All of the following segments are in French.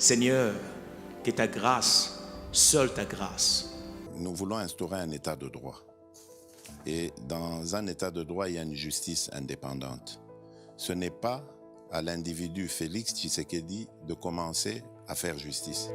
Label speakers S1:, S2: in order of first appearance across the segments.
S1: Seigneur, que ta grâce, seule ta grâce.
S2: Nous voulons instaurer un état de droit. Et dans un état de droit, il y a une justice indépendante. Ce n'est pas à l'individu Félix Tshisekedi de commencer à faire justice.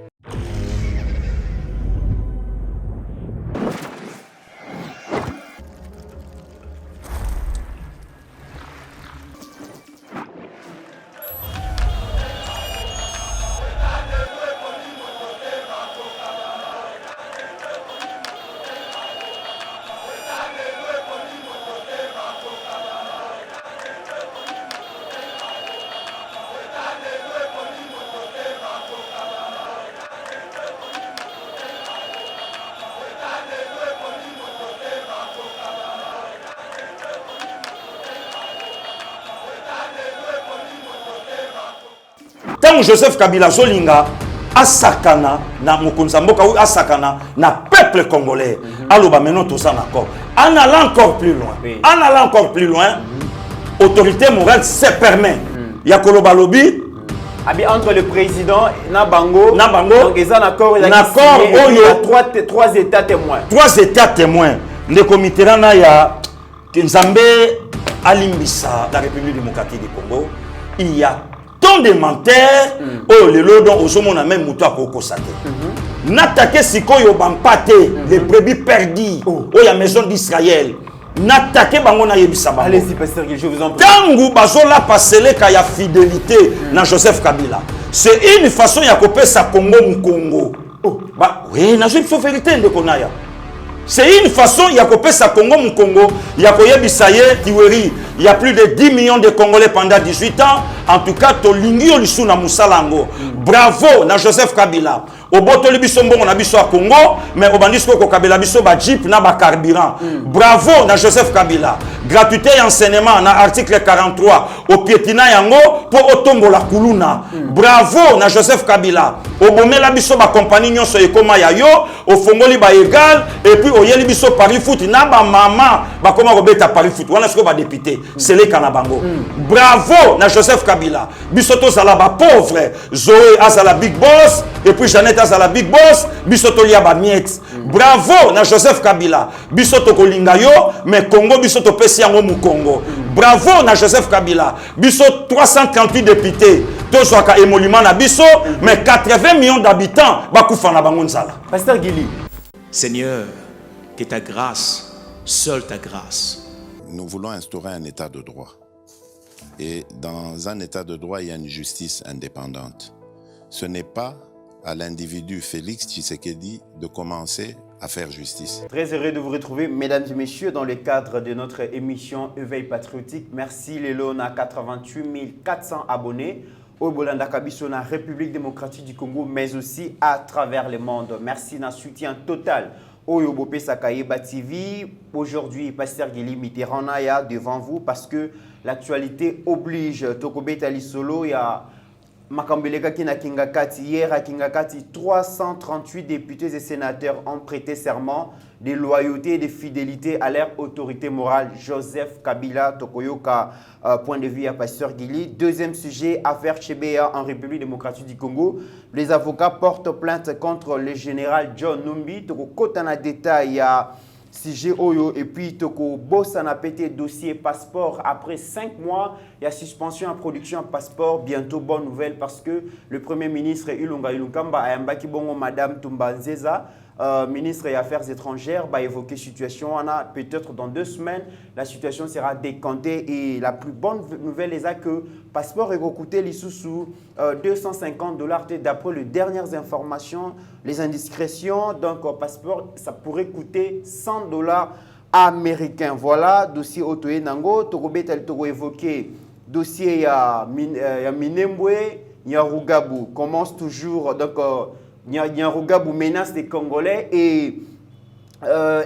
S3: Tant Joseph Kabila Zolinga asakana na mokonza mboka ou asakana na peuple congolais. Aloba maintenant tout ça d'accord. En allant encore plus loin. En allant encore plus loin, autorité morale se permet. Yakoloba lobi
S4: entre le président Nabango,
S3: donc
S4: ils ont un accord, trois états témoins.
S3: Trois états témoins. Le comité na ya Nzambe Alimbisa, la République démocratique du Congo, il y a tant de menteurs, les lodons aux hommes on a même mouton à kokosate. N'attaquez sikoyo bampate, les brebis perdus, la maison d'Israël. N'attaquez bango na yebisa bango.
S4: Allez-y, pasteur, je vous en prie.
S3: Tangu bazola pasele kaya fidélité na Joseph Kabila. C'est une façon ya kopesa sa Congo mu Congo. Oui, na une vérité de konaya. C'est une façon ya kopesa sa Congo mu Congo, ya koyebisa ye tiweri. Il y a plus de 10 millions de Congolais pendant 18 ans. En tout cas, tolingi olisu na musalango. Bravo na Joseph Kabila. Obotoli biso mbongo na biso a Congo, mais obandisco ko Kabila biso ba jeep na ba carburant. Bravo na Joseph Kabila. Gratuité et enseignement na article 43 au piétina yango pour otombo la kuluna. Bravo na Joseph Kabila. Obomela biso ba compagnie nyonso ekoma ya yo, ofongoli ba égal et puis oyeli biso Paris Foot na ba mama ba koma robeta Paris Foot. Wana siko ba député, c'est les Kanabango. Bravo na Joseph Kabila. Biso to zala ba pauvre, Zoé azala big boss et puis Jeannette azala big boss, biso to lia ba miette. Bravo na Joseph Kabila. Biso to kolinga yo, mais Congo biso to pesi yango mu Congo. Bravo na Joseph Kabila. Biso 338 députés. Tozoaka émolument na biso, mais 80 millions d'habitants bakufa na bango nzala.
S4: Pasteur Guili.
S1: Seigneur, que ta grâce, seule ta grâce.
S2: Nous voulons instaurer un état de droit. Et dans un état de droit, il y a une justice indépendante. Ce n'est pas à l'individu Félix Tshisekedi de commencer à faire justice.
S4: Très heureux de vous retrouver, mesdames et messieurs, dans le cadre de notre émission Éveil patriotique. Merci, Lélo, on a 88 400 abonnés au Bolanda Kabiso, la République démocratique du Congo, mais aussi à travers le monde. Merci d'un soutien total au Yobopé Sakayeba TV. Aujourd'hui, Pasteur Guili Mitterrand Naya devant vous parce que l'actualité oblige. Tokobé Talisolo, il y a Makambelega Kina Kingakati. Hier à Kingakati, 338 députés et sénateurs ont prêté serment de loyauté et de fidélité à leur autorité morale. Joseph Kabila Tokoyoka, point de vue à Pasteur Guili. Deuxième sujet, affaire Chebea en République démocratique du Congo. Les avocats portent plainte contre le général John Numbi. Toko Kotana détail à sujet Oyo et puis Toko Bossana pété dossier passeport. Après 5 mois, il y a suspension à production à passeport. Bientôt, bonne nouvelle parce que le Premier ministre Ilunga Ilunkamba a Mbaki Bongo Madame Tumbanzeza, ministre des Affaires étrangères, va évoquer situation. Peut-être dans 2 semaines, la situation sera décantée. Et la plus bonne nouvelle est que passeport est coûté l'issous $250 d'après les dernières informations, les indiscrétions. Donc, passeport, ça pourrait coûter $100 américains. Voilà, dossier Otoye Nango. Tokobé tel Togo évoqué, dossier ya Minembwe, Nyarugabu. Commence toujours. Donc, Nyarugabu menace des Congolais et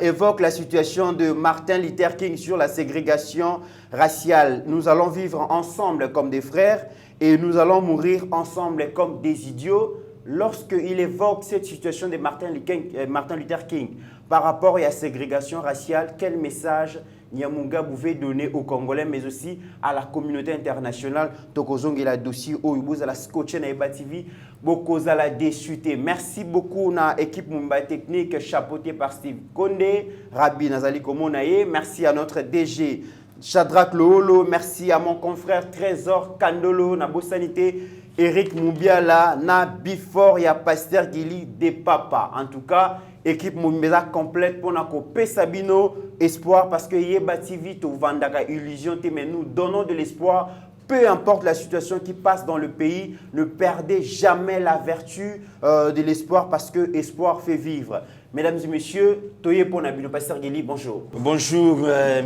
S4: évoque la situation de Martin Luther King sur la ségrégation raciale. Nous allons vivre ensemble comme des frères et nous allons mourir ensemble comme des idiots. Lorsqu'il évoque cette situation de Martin Luther King par rapport à la ségrégation raciale, quel message Nyamunga pouvait donner aux Congolais, mais aussi à la communauté internationale. Tokozong et la dossier au Yubuz à la Scotchen et TV. Beaucoup à la déchuté. Merci beaucoup à l'équipe Mumbai Technique chapeautée par Steve Kondé, Rabi Nazali Komonaye. Merci à notre DG Shadrach Loholo. Merci à mon confrère Trésor Kandolo, Nabo Sanité, Eric Moubiala, na Bifor, ya Pasteur Gili de Papa. En tout cas, équipe Moumbeza complète pour Nako Sabino. Espoir parce que Yeba TV, to Vandaka illusion, mais nous donnons de l'espoir. Peu importe la situation qui passe dans le pays, ne perdez jamais la vertu de l'espoir parce que l'espoir fait vivre. Mesdames et messieurs, Toye Ponabino, Pasteur Gili, bonjour.
S3: Bonjour,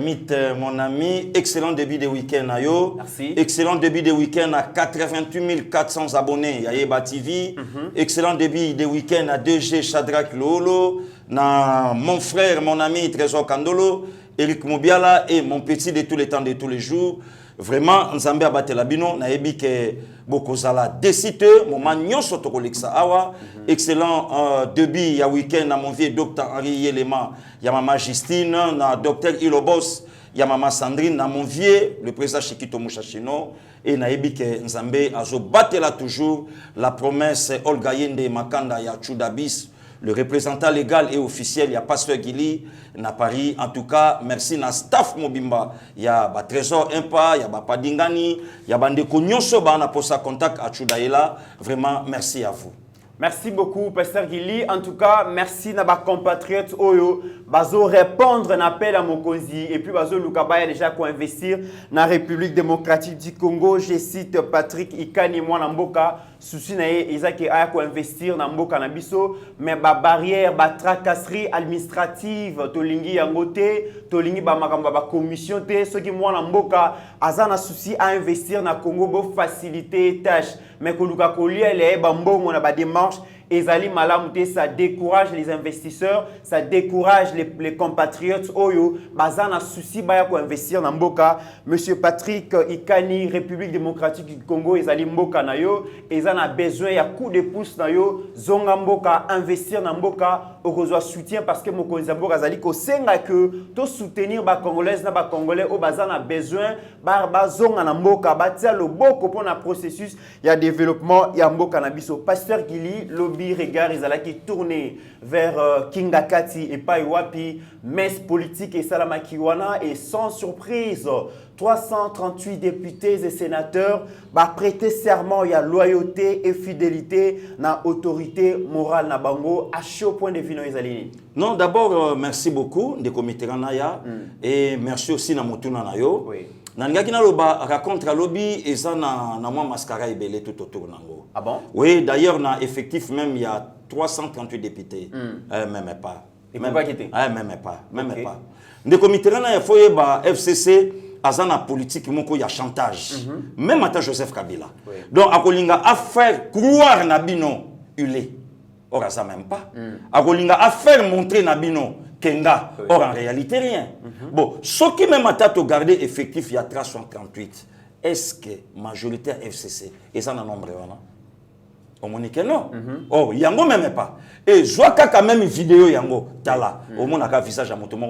S3: Mythe, mon ami. Excellent début de week-end à yo.
S4: Merci.
S3: Excellent début de week-end à 88 400 abonnés à Yeba TV. Excellent début de week-end à 2G Shadrach Lolo, na mon frère, mon ami Trésor Kandolo, Eric Moubiala et mon petit de tous les temps, de tous les jours. Vraiment, Nzambe abatela bino na yebi ke bokozala décideur moment nyonso tokolekisa awa. Excellent début ya week-end na mon vieux docteur Henri Yelema, ya maman Justine, na docteur Ilobos, ya maman Sandrine, na mon vieux le président Chikito Mouchachino et na yebi ke Nzambe azo batela toujours la promesse Olga Yende Makanda ya Chudabis. Le représentant légal et officiel, il y a Pasteur Gili, na Paris. En tout cas, merci na staff Mobimba. Il y a Trésor Impa, il y a Padingani, il y a Bande Konyoso, on a pour ça contact à Chudaïla. Vraiment, merci à vous.
S4: Merci beaucoup, Pasteur Gili. En tout cas, merci à nos compatriotes Oyo. Bazo répondre à l'appel à Mokonzi. Et puis, Bazo Lukabaya déjà pour investir dans la République démocratique du Congo. Je cite Patrick Ikani Mwanamboka. Souci nae Isaac aya ko investir na mboka na biso mais ba barrière ba tracasserie administrative tolingi yango te tolingi ba makambo ba commission te soki mwana mboka azana souci à investir na Congo bo faciliter tâche mais ko luka ko liele ba mbongo na ba démarche ezali malamu te, ça décourage les investisseurs, ça décourage les compatriotes oyo bazana souci baya ko investir na mboka. Monsieur Patrick Ikani, République démocratique du Congo, ezali mboka na yo, ezana besoin ya coup de pouce na yo, zonga mboka, investir na mboka, okozwa soutien parce que mokonzi mboka zali ko senga que to soutenir ba congolaises na ba congolais o bazana besoin ba zonga na mboka, batia loboko pour na processus ya développement ya mboka na biso. Pasteur Gili lobby regard ezalaki tourné vers Kingakati et Paiwapi, messe politique et Salamakiwana et sans surprise 338 députés et sénateurs va prêter serment, il y a loyauté et fidélité na autorité morale na bango à chaud point de vue no ezalini.
S3: Non, d'abord merci beaucoup de comité Ranaya et merci aussi na motuna na yo.
S4: Oui.
S3: Nangaki na loba raconte la lobby et ça na moi mascara et belé tout autour nango.
S4: Ah bon?
S3: Oui, d'ailleurs na effectif même il y a 338 députés. Même pas.
S4: Et même pas quitter.
S3: Même pas, même pas. De comité Ranaya foye ba FCC azana politique moko ya chantage. Même à Joseph Kabila.
S4: Oui.
S3: Donc akolinga a faire croire na bino ulé. Or ça même pas. Akolinga a faire montrer na bino Kenga. Oui. Or en réalité rien. Bon, ce qui même à to garder effectif il y a 338. Est-ce que majoritaire FCC et ça un nombre là? On m'a dit que non. Oh, yango même pas. Et je vois quand même une vidéo yango tala. Au moins un visage à moto mo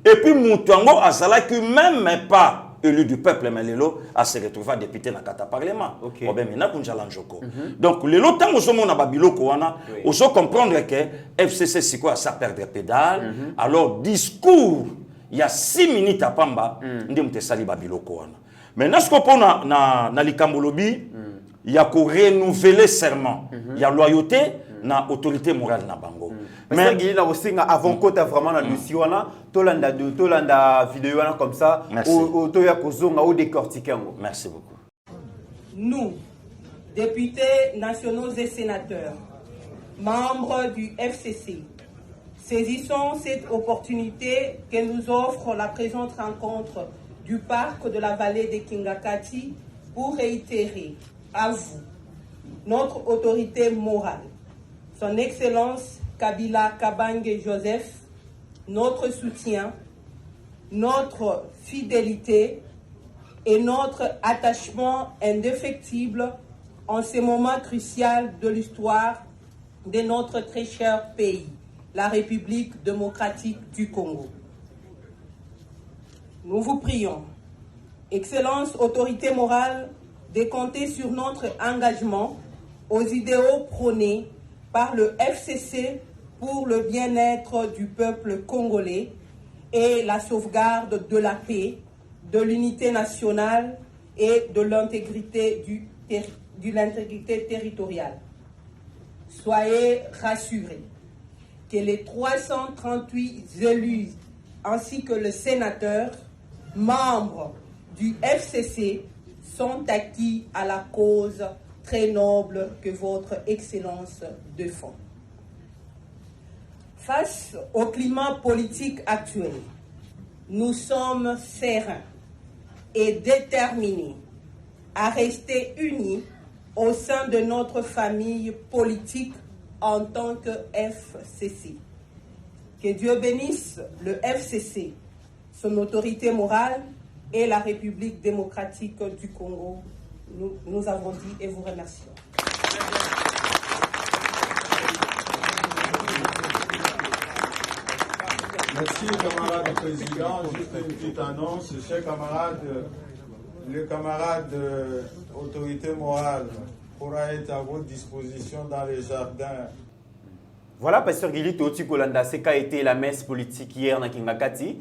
S3: et puis mutango azala que même pas élu du peuple mais lelo à se retrouver député na kata parlement. Oh ben maintenant kunjala njoko. Donc lelo tango somo na babiloko wana, on se comprendre que FCC c'est quoi ça perdre pédale. Alors discours il y a 6 minutes à pamba ndimte sali babiloko wana. Maintenant ce qu'on na likambolobi il y a qu'à renouveler serment. Il y a loyauté na autorité morale na bango.
S4: Mais il y a aussi avant qu'on t'a vraiment dans le dossier wana, tolanda vidéo wana comme ça, au toya kozonga au décortiquer.
S3: Merci beaucoup.
S5: Nous, députés nationaux et sénateurs, membres du FCC, saisissons cette opportunité que nous offre la présente rencontre du parc de la vallée de Kingakati pour réitérer à vous, notre autorité morale, son Excellence Kabila Kabange Joseph, notre soutien, notre fidélité et notre attachement indéfectible en ce moment crucial de l'histoire de notre très cher pays, la République démocratique du Congo. nous vous prions, Excellence, autorité morale, de compter sur notre engagement aux idéaux prônés par le FCC pour le bien-être du peuple congolais et la sauvegarde de la paix, de l'unité nationale et de l'intégrité territoriale. Soyez rassurés que les 338 élus ainsi que le sénateur, membres du FCC, sont acquis à la cause très noble que votre Excellence défend. Face au climat politique actuel, nous sommes sereins et déterminés à rester unis au sein de notre famille politique en tant que FCC. Que Dieu bénisse le FCC, son autorité morale et la République démocratique du Congo. Nous avons dit et vous remercions.
S6: Merci, camarade le président. Juste une petite annonce. Chers camarades, le camarade autorité morale pourra être à votre disposition dans les jardins.
S4: Voilà, pasteur Gili Toti Kolanda, c'est qu'a été la messe politique hier na Kingakati.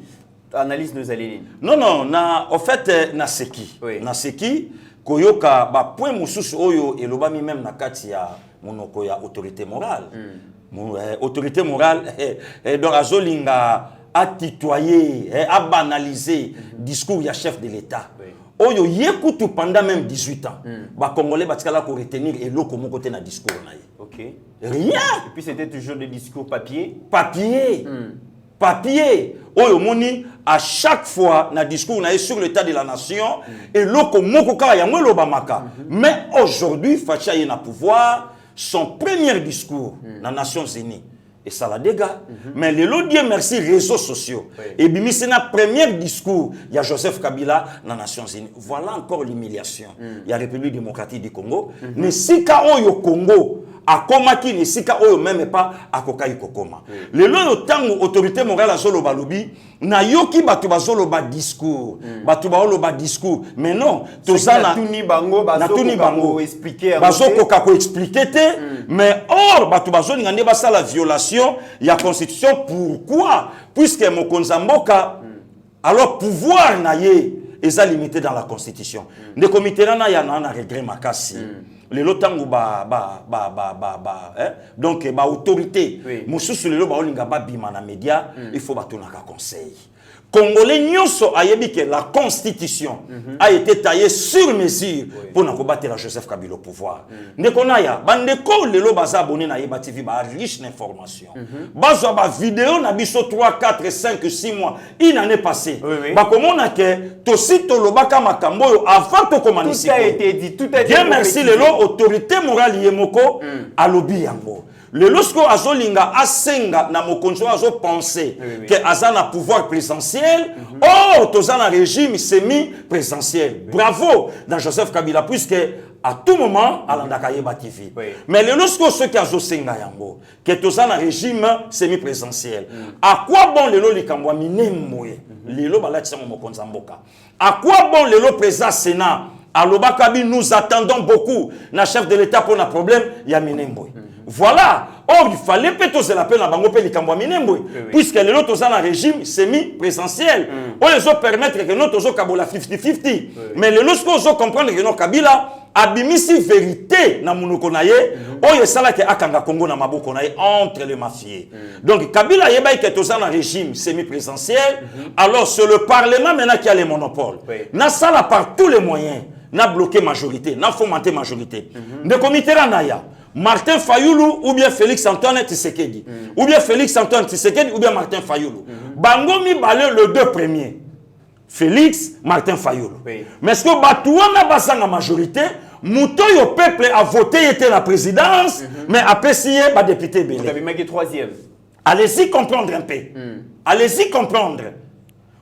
S4: Analyse nos allées.
S3: Non, en fait, na seki.
S4: Oui.
S3: Na seki, koyoka, ba point mususu oyo, et l'obami même na kati ya monoko ya autorité morale. Autorité morale, donc azolinga a tutoyer, a banaliser discours ya chef de l'État. Oui. Oyo yekutu pendant même 18 ans. Ba Congolais batikala ko retenir et loko mon côté na discours na ye.
S4: Ok.
S3: Rien.
S4: Et puis c'était toujours des discours papier.
S3: Papier. Oyo moni à chaque fois na discours na sur l'état de la nation et loko moko ka ya ngelo bamaka. Mais aujourd'hui Facha est na pouvoir, son premier discours na Nations Unies et ça la dégâts. Mais le lot Dieu merci réseaux sociaux. Et bimi c'est na premier discours il y a Joseph Kabila na Nations Unies. Voilà encore l'humiliation. Il y a République démocratique du Congo. Mais si ka oyo Congo akomaki ni sika oyo même pas akokai kokoma. Le lo tango autorité morale azolo balobi na yoki batu bazolo ba discours. Batu baolo ba discours. Mais non, tozana
S4: tuni bango bazo expliquer
S3: bazo ko expliquer te mais or batu bazoni ngande ba la violation ya constitution. Pourquoi? Puisque mokonza mboka alors pouvoir na ye est limité dans la constitution. Ne comité na ya na regret makasi. Les lotango donc autorité mususu lelo ba olinga ba bima na média il faut batonaka conseil. Congolais nyonso ayebi que la constitution a été taillée sur mesure pour na combattre la Joseph Kabila au pouvoir. Nekonaya bandeko lelo baza abonné na Yeba TV ba riche d'informations. Bazo ba vidéo na biso 3 4 5 6 mois une année passée. Ba komona que tosi tolobaka makambo yo avant to komanisi.
S4: Tout a été dit, tout a été dit.
S3: Bien merci lelo autorité morale yemoko alobi yango. Le lorsque azolinga asenga na mokonzo azo penser que azana pouvoir présidentiel, oh tozana régime semi-présidentiel. Bravo dans Joseph Kabila puisque à tout moment alandaka Yeba TV. Mais le lorsque ceux qui azo senga yango que tozana régime semi-présidentiel. À quoi bon le lo likamwa minemwe? Le lo balatisa mokonza mboka. À quoi bon le lo président Sénat? Aloba Kabi nous attendons beaucoup. Na chef de l'État pour un problème ya minemwe. Voilà. Or, il fallait peut-être se l'appeler la bango pe likambo minembwe. Puisque les autres sont en régime semi-présidentiel. On les a permettre que nous tous kabola 50-50. Mais les autres ont comprendre que nous Kabila abimisi vérité na munoko na ye. On y sala que akanga Congo na maboko na ye entre les mafieux. Donc Kabila yeba que tous en régime semi-présidentiel. Alors c'est le Parlement maintenant qui a les monopoles. Na sala par tous les moyens. Na bloqué majorité, na fomenté majorité. De comité naya. Martin Fayoulou ou bien Félix Antoine Tshisekedi. Ou bien Félix Antoine Tshisekedi ou bien Martin Fayoulou. Bango mi balé le deux premiers. Félix, Martin Fayoulou. Mais ce que Batouana basanga majorité, Mouto yo peuple a voté était la présidence, mais a apprécié ba député belé.
S4: Vous avez marqué troisième.
S3: Allez-y comprendre un peu. Allez-y comprendre.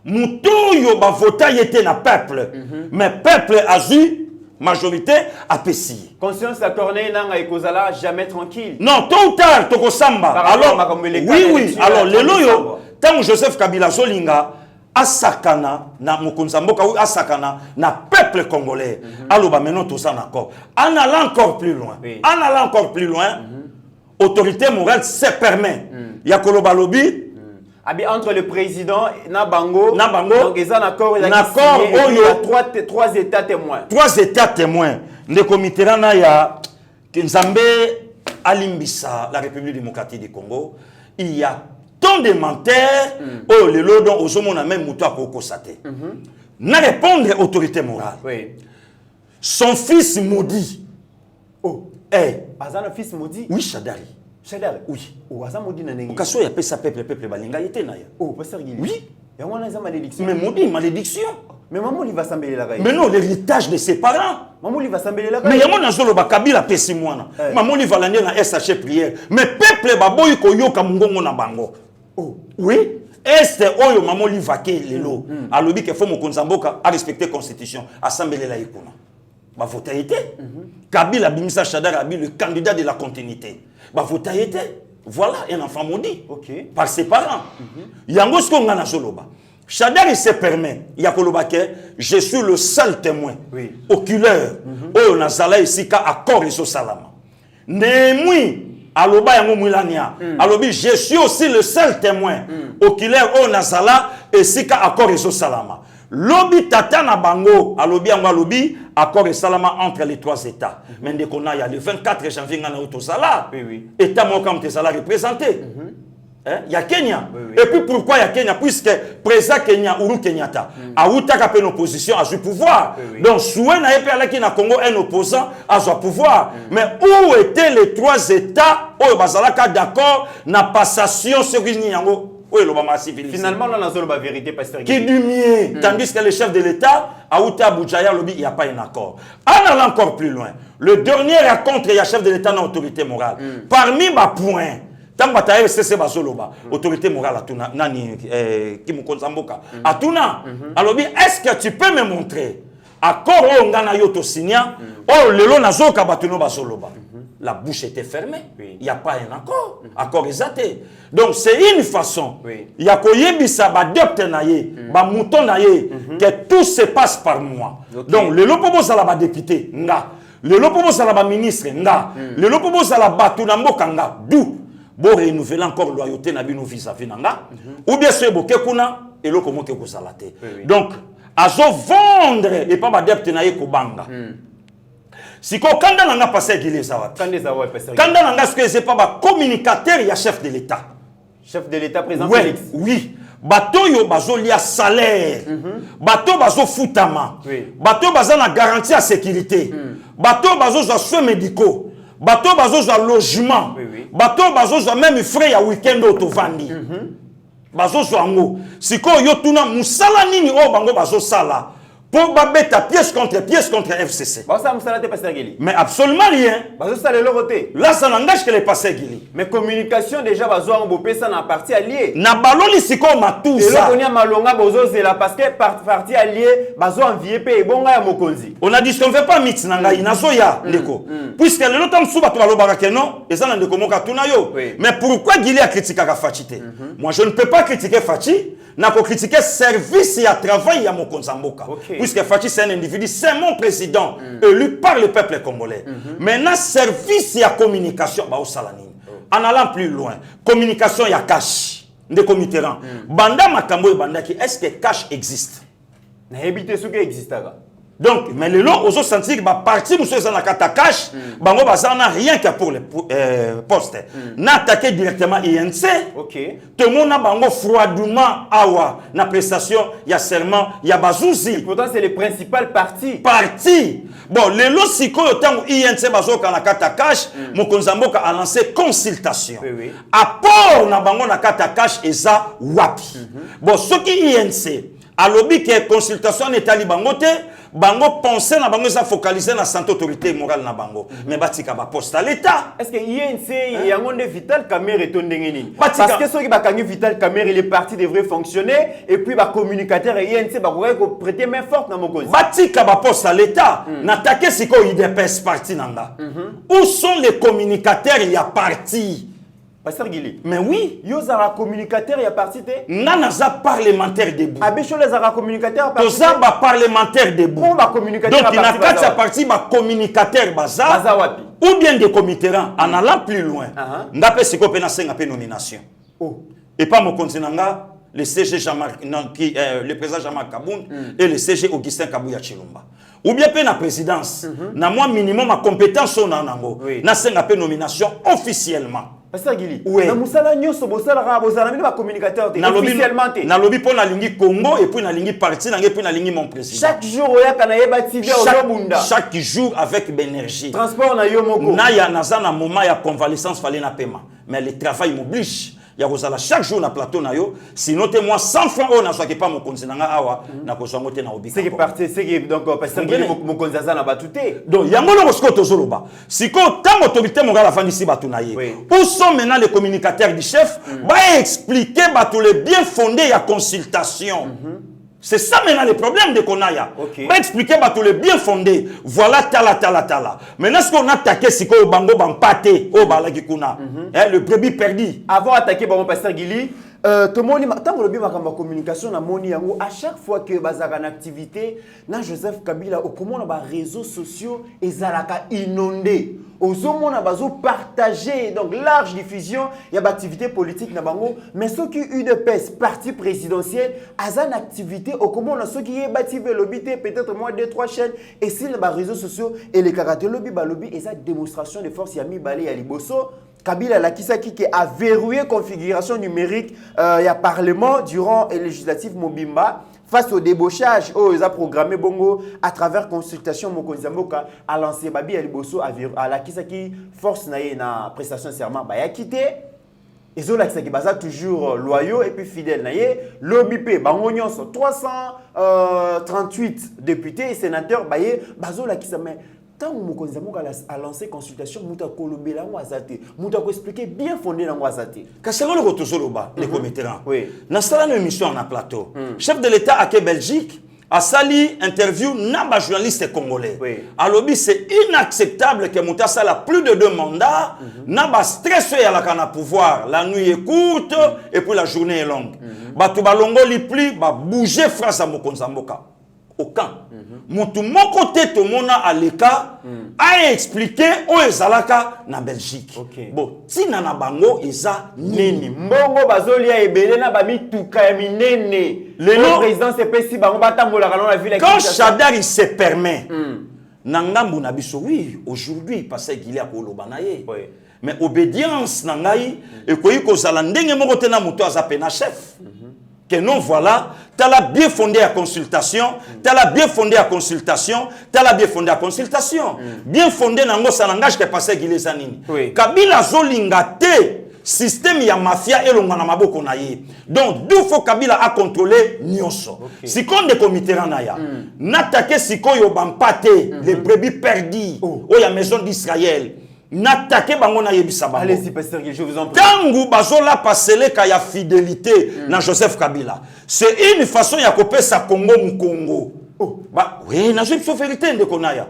S3: Mouto yo ba voté était la peuple, mais peuple a eu majorité à Pessi.
S4: Conscience la corneille n'a ekozala jamais tranquille.
S3: Non, tôt ou tard, toko samba. Alors, oui, alors, le loyo, tant Joseph Kabila Zolinga, asakana na mokonzamboka ou asakana na peuple congolais. Aloba maintenant tous en accord. En allant encore plus loin. En allant encore plus loin, autorité morale se permet. Ya koloba lobi
S4: entre le président Nabango,
S3: donc
S4: ils ont un accord, il y a trois états témoins.
S3: 3 états témoins. Le comité na ya Nzambe alimbisa la République démocratique du Congo. Il y a tant de menteurs le lot dont on a même mouton à Kokosate. Na répondre autorité morale.
S4: Oui.
S3: Son fils maudit.
S4: Oh.
S3: Azan
S4: le fils maudit.
S3: Oui, Chadari.
S4: Chadari.
S3: Oui.
S4: Oh, Azan maudit na nengi.
S3: Kaso ya pesa peuple balinga yete na ya.
S4: Oh, pasteur Guili.
S3: Oui.
S4: Et on a une malédiction.
S3: Mais maudit malédiction.
S4: Mais maman il va s'embêter là.
S3: Mais non, l'héritage de ses parents.
S4: Maman il va s'embêter là.
S3: Mais yamo na zolo ba kabila pesi mwana. Maman il va l'année na SH prière. Mais peuple baboy ko yoka mungongo na bango.
S4: Oh.
S3: Oui. Est oyo maman li vaquer lelo. Alobi ke faut mokonzamboka a respecter constitution, assemblée la ikuna. Ba voter été. Kabila Bimisa Chadar Abi le candidat de la continuité. Ba voter été. Voilà un enfant maudit.
S4: OK.
S3: Par ses parents. Yango sko ngana zoloba. Chadar il se permet, Yakolobake, je suis le seul témoin oculaire au Nazala ici ka accord et salama. Némoui, aloba yango mulania. Alobi, je suis aussi le seul témoin oculaire au Nazala ici ka accord et salama. Lobi tata na bango, alobi yango alobi accord et salama entre les 3 États. Mais dès qu'on a le 24 janvier ngana autosala. État mo comme tesala représenté. Il y a Kenya. Et puis pourquoi il y a Kenya? Puisque président Kenya, Uhuru Kenyatta, a eu une opposition à ce pouvoir. Donc, souhait n'a pas là na Congo un opposant à ce pouvoir. Mais où étaient les 3 États où bazalaka d'accord na passation sur Yango?
S4: Finalement, on a la vérité, pasteur.
S3: Qui du mieux, tandis que le chef de l'État, Aouta Boudjaya, il n'y a pas un accord. En allant encore plus loin, le dernier rencontre, il y a chef de l'État dans l'autorité morale. Parmi ma points, tant que c'est basoloba, autorité morale atuna nani qui me konzamboka atuna. Alors est-ce que tu peux me montrer accord au ngana yoto signa oh lelo nazoka batuno basoloba. La bouche était fermée. Il n'y a pas un accord. Accord exaté. Donc c'est une façon. Il y a koyebisa ba depte naye, ba mouton naye que tout se passe par moi. Donc le lopobo ça la député nga, le lopobo ça la ministre nga, le lopobo ça la batuna mboka nga. D'où bon renouveler encore loyauté na bino vis-à-vis nanga ou bien c'est boké kuna et lo comment que vous salate. Donc azo vendre et pas adepte na ye ko banga. Si ko kanda nanga passé gile zawa. Kanda nanga ce que c'est pas ba communicateur ya chef de l'État.
S4: Chef de l'État président Félix.
S3: Oui. Bato yo bazo lia salaire. Bato bazo futama. Bato bazo na garantie à sécurité. Bato bazo za soins médicaux. Bato bazo za logement. Bato bazo za même frais ya week-end auto vandi. Bazo zo ngo. Siko yo tuna musala nini o bango bazo sala. Pour babeta pièce contre FCC. Mais absolument rien. Là, ça n'engage que les passés Guili.
S4: Mais communication déjà, ça n'a parti allié.
S3: Na baloli siko matuza.
S4: Parce que parti allié,
S3: on a dit qu'on ne fait pas mix nanga inazoya leko. Puisque le lotam souba to balobara que non, et ça n'a de komoka tunayo. Mais pourquoi Guili a critiqué Fachite? Moi, je ne peux pas critiquer Fachi. N'a pas critiqué service et à travail à mon Konzamboka. Puisque Fachi c'est un individu, c'est mon président, élu par le peuple congolais. Maintenant, service et à communication, bah, au Salanine. En allant plus loin, communication et à cash. Des comités. Banda Makambo et Banda qui, est-ce que cash existe?
S4: N'habitez ce qui existe.
S3: Donc, mais le lot, aux autres sentir que la partie où c'est la carte cash, bango n'a rien que pour les postes. N'a attaqué directement INC. Tout le monde a bango froidement awa. Na prestation, il y a serment, il y a bazouzi.
S4: Pourtant, c'est le principal parti.
S3: Parti. Bon, le lot, si quand INC bazo quand la carte cash, mon Konzamboka a lancé consultation. Apport na bango na carte cash et ça wapi. Bon, ce qui INC a lobby que consultation n'est pas bangote. Bango pensait na bango ça focaliser na santé autorité morale na bango mais batika ba poste à l'état.
S4: Est-ce que INC y a un Vital Kamerhe et Tondengeni parce que ceux qui ba kangi Vital Kamerhe les partis devraient fonctionner et puis ba communicateur et INC ba prêter main forte na mokonzi batika ba poste à l'état n'attaquer siko IDPS parti nanga où sont les communicateurs il y a parti Pasteur Guili.
S3: Mais oui.
S4: Yo zara communicateur ya parti te.
S3: Nanaza parlementaire debout.
S4: Abecho les zara communicateur parti.
S3: Toza ba parlementaire debout.
S4: Bon ba communicateur.
S3: Donc il n'a qu'à sa partie ba communicateur baza.
S4: Baza wapi.
S3: Ou bien des comitérants en allant plus loin. Ndape siko pena senga pe nomination.
S4: Oh.
S3: Et pas mon continent le CG Jean-Marc le président Jean-Marc Kaboun et le CG Augustin Kabouya Chilomba. Ou bien pe na présidence. Na moi minimum ma compétence on nango. Na senga pe nomination officiellement.
S4: Pasteur Guili,
S3: oui.
S4: Na musala nyoso bosala ra bosala mini ba communicateur te officiellement te.
S3: Na lobi pour na lingi Congo et puis na lingi parti na puis na lingi mon président.
S4: Chaque jour oya kana yeba TV au bunda.
S3: Chaque jour avec l'énergie.
S4: Transport na yo moko.
S3: Na ya naza na moment ya convalescence fallait na paiement. Mais le travail m'oblige. Ya kozala chaque jour na plateau na yo, sinon te moi 100 francs on na soit pas mon konzi na awa na kozango te na obika.
S4: C'est qui parti, c'est qui donc pasteur Guili mon konzaza na batute.
S3: Donc yango lo ko to zoloba. Siko tant autorité mon gars la fandi si batu na ye. Où sont maintenant les communicateurs du chef va expliquer batu les bien fondés ya consultation. C'est ça maintenant le problème de Konaya. Va expliquer tous les bien fondés. Voilà tala. Maintenant, ce qu'on a attaqué, c'est qu'on bango bampate au balagikuna. Le brebis perdu.
S4: Avant d'attaquer mon pasteur Guili, tout le monde tant que le bien ma communication na moni yango à chaque fois que bazaka en activité na Joseph Kabila au comment na réseaux sociaux ezalaka inondé. Ozomona bazo partager donc large diffusion il y a activité politique na bango mais ceux qui UDPS parti présidentiel azan activité au comment na ceux qui est bâti lobité peut-être moins 2-3 chaînes et si les réseaux sociaux et les caractères lobby et ça démonstration de force yami balé ya liboso Kabila la kisaki qui a verrouillé configuration numérique il y a parlement durant les législatives Mobimba face au débauchage ils ont programmé bongo à travers consultation Mokonzamboka a lancé Babi Aliboso à la kisaki force na prestation de serment ba ya quitté ils ont l'accès qui basa toujours loyaux et puis fidèles naie l'OBP bango nyonso 338 députés et sénateurs baye bazo la kisame tant que Mokonzamoka a lancé consultation, Mouta Kolobela Wazate, Mouta ko expliquer bien fondé dans Wazate.
S3: Kasero le rotozoloba les commettants.
S4: Oui.
S3: Dans cette émission en plateau. Chef de l'État à Belgique a sali interview naba journaliste congolais.
S4: Oui.
S3: Alors c'est inacceptable que Mouta sala plus de 2 mandats, naba stress à la cana pouvoir, la nuit est courte et puis la journée est longue. Batu balongo li pli ba bouger France à Mokonzamoka. Aucun. Moutou mon côté tout le monde a l'écart a expliqué où est Zalaka na Belgique. Bon, si nana bango isa nini.
S4: Mbongo bazolia ebele na bami tuka minene. Le président c'est pesi bango batambola la ville.
S3: Quand Chadar il se permet. Nangambu na biso oui, aujourd'hui parce qu'il est à Kolobanaye. Mais obédience nangai et koyi ko zala ndenge moko te na muto azapena chef. Que non, voilà, tu as bien fondé à consultation, tu as bien fondé à consultation, tu as bien fondé à consultation. Bien fondé dans le langage qui est passé à Gilezanini. Kabila Zolingate, système ya mafia et l'ongana maboko na ye. Donc, d'où faut Kabila a contrôlé Nyonso. Si qu'on des comités naya, n'attaquer si qu'on yobampate, les brebis perdus, où il y a maison d'Israël. N'attaquez bango na yebisa bango.
S4: Allez-y, pasteur, je vous en prie.
S3: Tangu bazola pasele ka ya fidélité na Joseph Kabila. C'est une façon ya kopesa sa Congo mu Congo. Bah oui, na je vérité de konaya.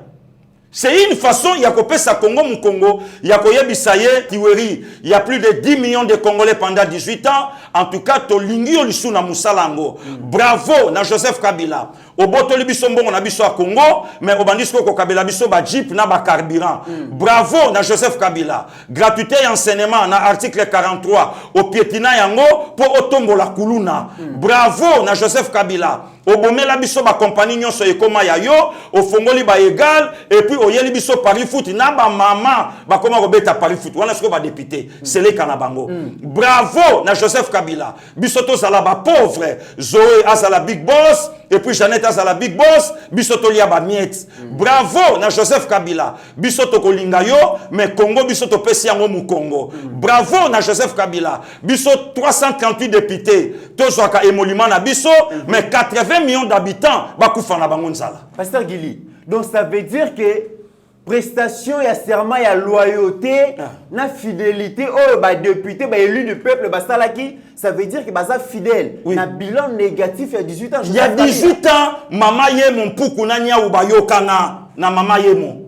S3: C'est une façon ya kopesa sa Congo mu Congo, ya koyebisa ye tiweri, il y a plus de 10 millions de Congolais pendant 18 ans. En tout cas, to lingi olisu na musalango. Bravo na Joseph Kabila. Obotoli biso mbongo na biso a Congo, mais obandisco ko Kabila biso ba jeep na ba carburant. Bravo na Joseph Kabila. Gratuité et enseignement na article 43 au piétina yango pour otombola kuluna. Bravo na Joseph Kabila. Obomela biso ba compagnie nyonso ekoma ya yo, ofongoli ba égal et puis oyeli biso Paris Foot na ba mama ba koma robeta Paris Foot. Wana siko ba député, c'est les kanabango. Bravo na Joseph Kabila. Biso to sala ba pauvre, Zoé azala big boss et puis Jeannette azala big boss, biso to lia ba miette. Bravo na Joseph Kabila. Biso to kolinga yo, mais Congo biso to pesi yango mu Congo. Bravo na Joseph Kabila. Biso 338 députés, to zwaka émolument na biso, mais 80 millions d'habitants bakufa na bango nzala.
S4: Pasteur Guili, donc ça veut dire que prestation ya serment ya loyauté na fidélité oh ba député ba élu du peuple ba salaki ça veut dire que baza fidèle na bilan négatif ya 18 ans.
S3: Il y a 18 ans mama ye mon puku na nyau ba yokana na mama ye mon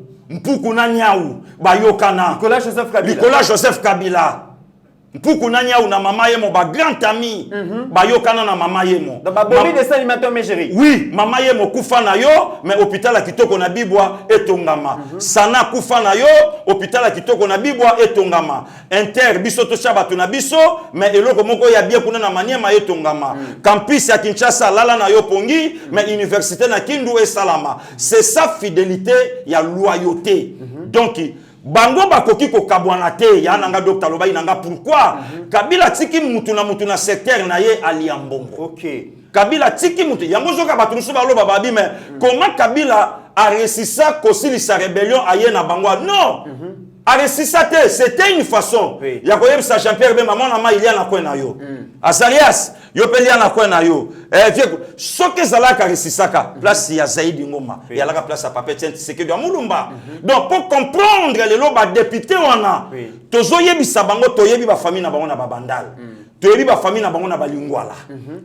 S3: puku na nyau ba yokana
S4: Nicolas Joseph Kabila.
S3: Nicolas Joseph Kabila. Mpuku nanya ou na mama yemo ba grand ami ba yokana na mama yemo.
S4: Donc ba bobi de animateur mégérie.
S3: Oui, mama yemo kufa na yo mais hôpital a kitoko na bibwa etongama. Sana kufa na yo hôpital a kitoko na bibwa etongama. Inter biso to chabatu na biso mais eloko moko ya bien kuna na maniema etongama. Campus ya Kinshasa lala na yo pongi mais université na Kindu et Salama. C'est ça fidélité ya loyauté. Donc bango bakoki ko kabwana te ya nanga Dr Lobai nanga pourquoi Kabila tiki mutu na secteur na ye aliambongo.
S4: OK.
S3: Kabila tiki mutu yango zoka batunusu ba loba babi mais comment Kabila a réussi ça kosili sa rébellion aye na bango non. A réussi ça te c'était une façon. Ya koyem sa Jean-Pierre be maman na ma il y a na kwena yo. Azarias yo pelia na kwena yo. Soke zalaka resisaka place ya Zaidi Ngoma ya la place à Papa Tiens c'est que de Mulumba. Donc pour comprendre les loba député wana tozoyebisa bango toyebi ba famille na bango na babandal. Toyebi ba famille na bango na balingwala.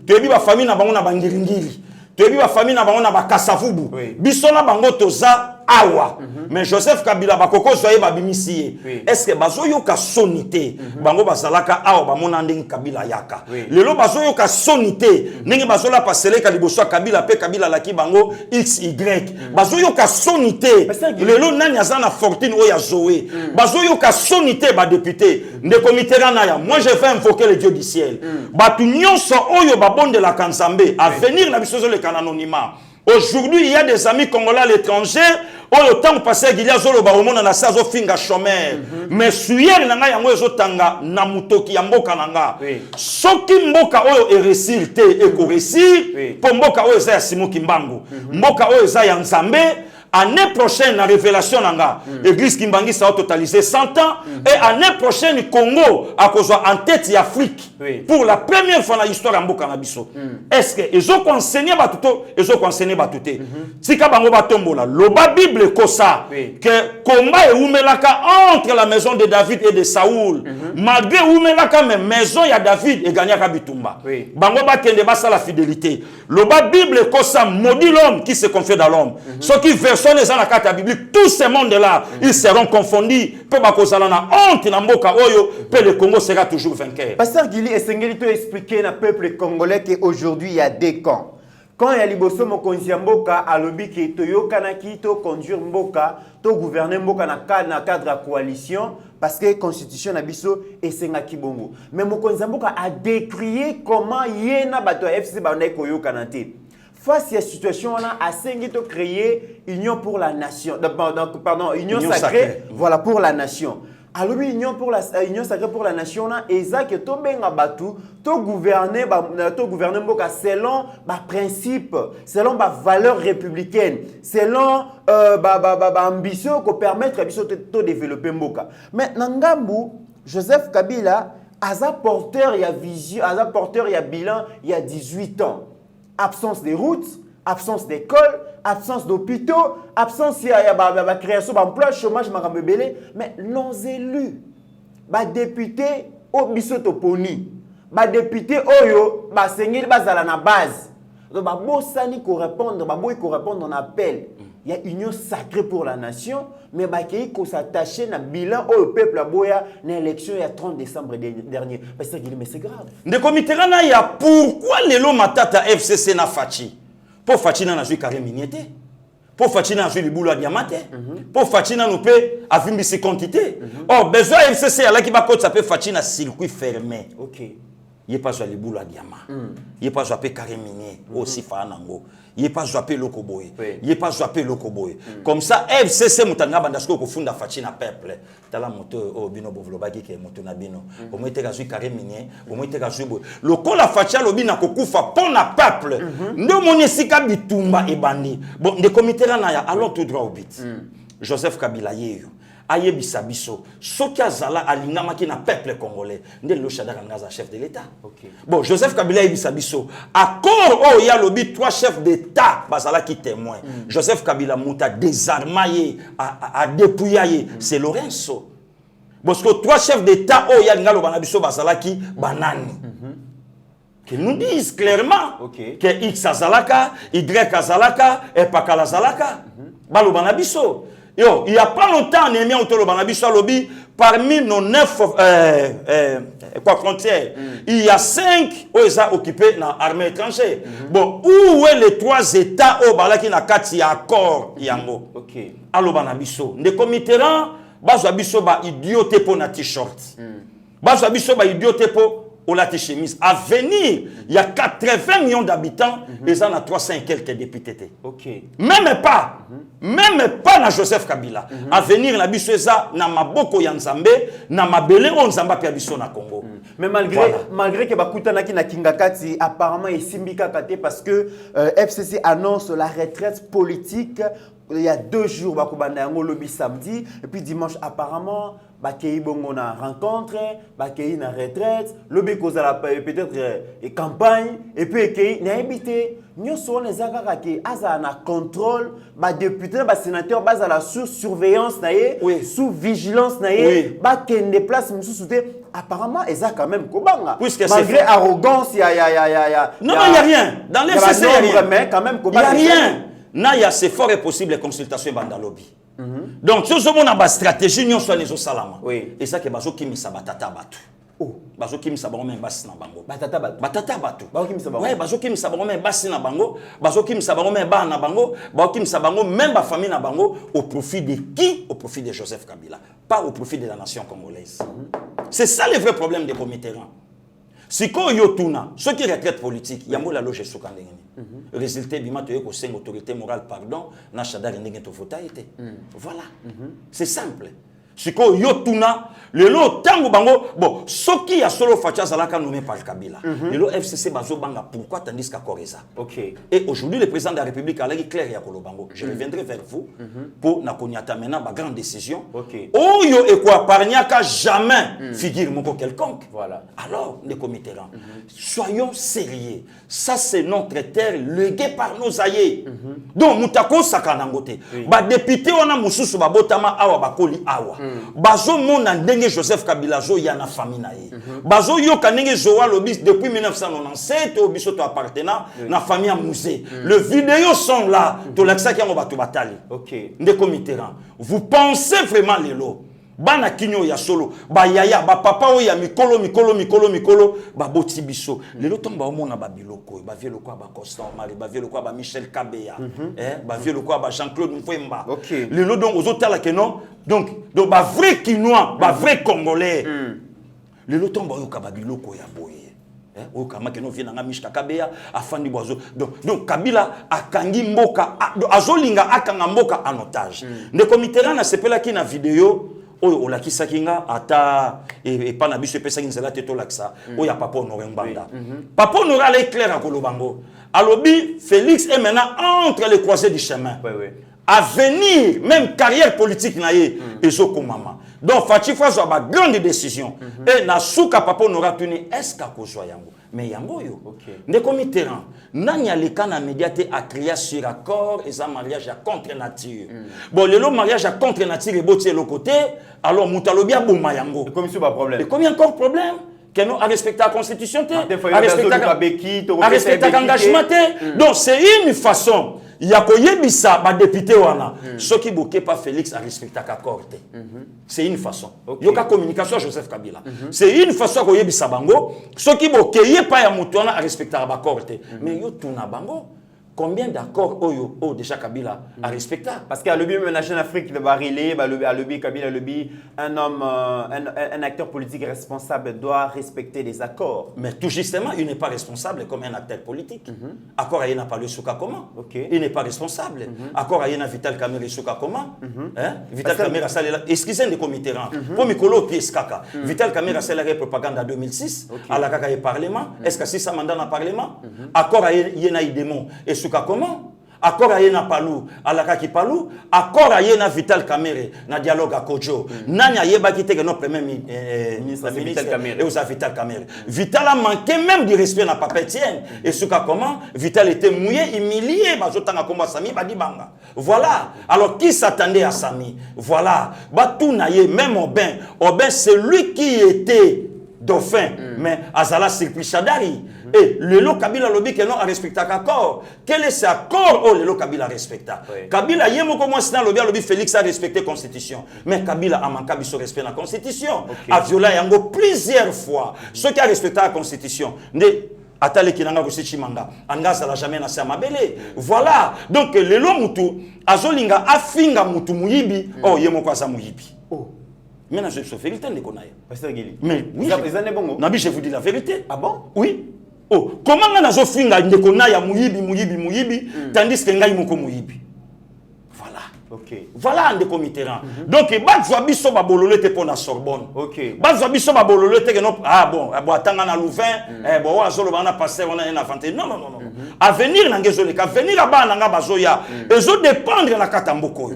S3: Toyebi ba famille na bango na bangiringiri. Toyebi ba famille na bango na bakasavubu. Biso na bango toza awa. Mais Joseph Kabila bakoko zoye babimisiye. Est-ce que bazoyo ka sonité bango bazalaka awa bamona ndenge Kabila yaka. Lelo bazoyo ka sonité ndenge bazola pasele ka liboso Kabila pe Kabila laki bango XY. Bazoyo ka sonité lelo nani azana fortune oya Zoé. Bazoyo ka sonité ba député ndeko Mitterrand ya. Moi je vais invoquer le Dieu du ciel. Batu nyonso oyo babonde la Kanzambe à venir na biso le anonymat. Aujourd'hui, il y a des amis congolais à l'étranger. Au temps passé, il y a zolo baromona na sazo finga chômeur. Mais suyer nanga yango ezotanga na mutoki ya mboka nanga. Soki mboka oyo eresirte eko resir, po mboka oyo za ya Simon Kimbangu. Mboka oyo za ya Nzambe. Année prochaine, la révélation nanga, l'église Kimbangi ça a totalisé 100 ans. Et année prochaine, Congo a causé en tête d'Afrique. Pour la première fois dans l'histoire de Mboka Nabiso. Est-ce que ils ont enseigné batuto, ils ont enseigné batuté. Si kabango batombola, loba Bible kosa que combat et umelaka entre la maison de David et de Saoul. Malgré umelaka même maison il y a David et gagnaka bitumba. Bango bakende basa la fidélité. Loba Bible kosa maudit l'homme qui se confie dans l'homme. Ce qui version les dans la carte biblique, tous ces mondes-là, ils seront confondus. Peu bakozalana honte na mboka oyo, pe le Congo sera toujours vainqueur.
S4: Pasteur Gili Esengeli to expliquer na peuple congolais qu'aujourd'hui il y a deux camps. Quand il y a liboso mokonzi ya mboka alobi ki toyoka na ki to conduire mboka, to gouverner mboka na cadre ya coalition parce que constitution na biso esenga kibongo. Mais mokonzi ya mboka a décrié comment yena bato ya FCC ba ndai koyoka na te. Face à cette situation, on a assez de créer union pour la nation. Pardon, union sacrée, voilà, pour la nation. Alors, union sacrée pour la nation, on a exact que tout benga batu, tout gouverner mboka selon ba principe, selon ba valeurs républicaines, selon ambition que permettre de développer mboka. Mais Nangambu, Joseph Kabila, asa porteur, il y a vision, asa porteur, il y a bilan, il y a 18 ans. Absence de routes, absence d'école, absence d'hôpitaux, absence de création d'emploi, chômage, mais non élus. Les députés, au bisoto poni. Les députés, oyo, sengeli bazala na base. Donc, bosani ko répondre, ko répondre en appel. Il y a union sacrée pour la nation, mais il faut s'attacher à bilan au peuple à Boya dans l'élection il y a 30 décembre dernier. Parce que c'est grave. Ndeko
S3: Mitterrand il y a pourquoi les lots matata FCC na fachi. Pour fachi na joué carré miniété. Pour fachi na joué le boulot à diamante. Pour fachi na nous paie à vimbisi quantité. Or besoin FCC là qui va côté ça peut fachi na circuit fermé.
S4: OK.
S3: Il n'est pas joué le boulot à diamant. Il n'est pas joué carré minier aussi fanango. Il n'est pas joué lokoboy. Il n'est pas joué lokoboy. Comme ça, FCC mutanga bandasko ko funda fachi na peuple. Tala moto o bino bovlobaki ke moto na bino. Au moins te joué carré minier, au moins te joué boy. Lokola fachi lobi na kokufa pour na peuple. Ndo monisika bitumba e bandi. Bon, de comité là na ya allons tout droit au but. Joseph Kabila yeyo. Ayebisa biso soki azala alingamaki na peuple congolais ndé lo Shadaka ngaza chef de l'état. Bon Joseph Kabila ayebisa biso accord o ya lobi trois chefs d'état bazala ki témoin. Joseph Kabila muta désarmé a dépouillé c'est Lorenzo. Parce que trois chefs d'état o ya ngalo bana biso bazala ki banani. Qu'ils nous disent clairement que X azalaka, Y azalaka et Pakala azalaka. Balo bana biso. Yo, il n'y a pas longtemps, on a mis au Tolo Banabiso lobby parmi nos 9 frontières, il y a 5 qui sont occupés dans l'armée étrangère. Bon, où est les 3 États qui ont un accord?
S4: Ok.
S3: Alors, les comitérants, ils sont idiotés pour un t-shirt. Ils sont idiotés pour la chemise. À venir, il y a 80 millions d'habitants et ils ont 300 et quelques députés.
S4: Ok.
S3: Même pas na Joseph Kabila. À venir, la biso eza na maboko ya Nzambe, na mabele o Nzamba pia biso na Congo.
S4: Mais malgré que Bakutanaki na Kingakati, apparemment, il simbika kate parce que FCC annonce la retraite politique. Il y a 2 jours, Bakubanda yango lobby samedi, et puis dimanche, apparemment, Bakei bongo na rencontre, Bakei na retraite, lobby cause la peut-être campagne, et puis Bakei na habité. Nous sommes les agents qui ont un contrôle, les députés, les sénateurs, ils sont sous surveillance, sous vigilance, ils sont déplacés, apparemment, ils ont quand même Kobanga. Malgré arrogance, il y a...
S3: Non, il n'y a rien. Dans les FCC, il n'y a rien.
S4: Il n'y a rien.
S3: Il y a c'est fort et possible les consultations dans le lobby. Donc, si on a une stratégie, nous sommes les salama. Et ça, c'est ce qui me batata batu. Bazo kim sa bango men basi na bango.
S4: Batata batu.
S3: Bazo kim sa bango. Ouais, bazo kim sa bango men basi na bango. Bazo kim sa bango men ba na bango. Bazo kim sa bango même ba famille na bango au profit de qui? Au profit de Joseph Kabila, pas au profit de la nation congolaise. C'est ça le vrai problème des comitérants. Si ko yotuna, ceux qui retraitent politique, yambo la loge sokandengeni. Résultat bima to yeko seng autorité morale pardon, na chadar ndenge to vota été. Voilà. C'est simple. Siko yotuna lelo tango bango bon soki ya solo facha zalaka nommé par Kabila. Lelo FCC bazo banga pourquoi tandis qu'à Koreza.
S4: OK.
S3: Et aujourd'hui le président de la République a l'air clair ya kolobango. Je reviendrai vers vous pour na konyata maintenant ba grande décision.
S4: OK.
S3: Oyo et quoi parniaka jamais figure moko quelconque.
S4: Voilà.
S3: Alors les comitérants, soyons sérieux. Ça c'est notre terre léguée par nos aïeux. Donc mutako sakanangote. Ba député wana mususu ba botama awa bakoli awa. Bazo mona ndenge Joseph Kabila zo ya na famille na ye. Bazo yo kanenge zoa lobis depuis 1997 au biso to appartenant na famille à musée. Les vidéos sont là. To l'axa ki ngo batu batali.
S4: OK.
S3: Ndeko mitterrand. Vous pensez vraiment lelo bana kinyo ya solo ba yaya ba papa o ya mikolo ba boti biso lelo tomba omona ba biloko ba vie lokwa ba Constant Mari ba vie lokwa ba Michel Kabeya ba vie lokwa ba Jean-Claude Mfwemba.
S4: OK.
S3: Lelo donc ozotala que non donc ba vrai kinois ba vrai congolais lelo tomba yo ka ba biloko ya boye o kama que non vient na Michel Kabeya afandi bozo donc Kabila akangi mboka azolinga akanga mboka en otage ndeko mitterrand na sepela ki na vidéo oyo olakisa kinga ata et pas na biso pesa kinzela te to laksa oya papa honoré mbanda papa honoré ala clair à kolobango alobi Félix est maintenant entre les croisées du chemin. À venir même carrière politique na ye ezoko mama donc Fachi Fazo a grande décision et na souka papa honoré tuni est-ce ka kozwa yango mais yango yo ndeko mitterrand nani aleka na médiaté a créé sur accord et ça mariage à contre nature bon le mariage à contre nature et botie le côté alors mutalobi a boma yango
S4: et comme c'est pas problème
S3: et combien encore problème que nous à respecter la constitution
S4: à
S3: respecter l'engagement donc c'est une façon il y a koyebisa ba député wana ceux qui bloquent pas Félix à respecter l'accord c'est une façon yoka communication Joseph Kabila c'est une façon koyebisa bango ceux qui bloquent pas ya mutu wana à respecter l'accord mais yo tuna bango combien d'accords oyo déjà Kabila a respecté
S4: parce qu'à lobby même en Afrique de Barilé à lobby Kabila lobby un homme un acteur politique responsable doit respecter les accords
S3: mais tout justement il n'est pas responsable comme un acteur politique accord ayena pas le souka comment il n'est pas responsable accord ayena Vital Kamerhe souka comment Vital Kamerhe salela excusez des comitérants pour mikolo pièce kaka Vital Kamerhe salela propagande en 2006 à la kaka et parlement est-ce que si ça mandat dans parlement accord ayena idémon et comment accord ayena palou alaka ki palou accord ayena Vital Kamerhe na dialogue à Kojo nani ayeba ki te que notre premier ministre Vital Kamerhe et aux Vital Kamerhe Vital a manqué même du respect na papa Etienne et suka comment Vital était mouillé humilié bazotanga komba Sami badi banga voilà alors qui s'attendait à Sami voilà batou naye même Aubin c'est lui qui était dauphin mais azala surpris Shadari et lelo Kabila lobi que non a respecté accord. Quel est ce accord oh lelo Kabila respecta Kabila yemo comme moi lobi Félix a respecté constitution mais Kabila a manqué biso respect la constitution a violé yango plusieurs fois ceux qui a respecté la constitution atale kinanga ko Chimanga angasa la jamais na sama belé voilà donc lelo mutu azolinga afinga mutu muyibi oh yemo kwa sa muyibi oh maintenant je suis vérité ne connais
S4: Pasteur Gili
S3: mais oui nabi je vous dis la vérité
S4: ah bon
S3: oui oh comment nga nazo finga ndeko na ya muyibi tandis que ngai moko muyibi voilà
S4: ok
S3: voilà ndeko Mitterrand donc bazwa biso ba bololo te pona Sorbonne
S4: ok
S3: bazwa biso ba bololo te que non ah bon atanga na Louvain bon azolo bana passer on a une avantage non avenir na ngezo le ka venir aba na nga bazoya ezo dépendre na katamboko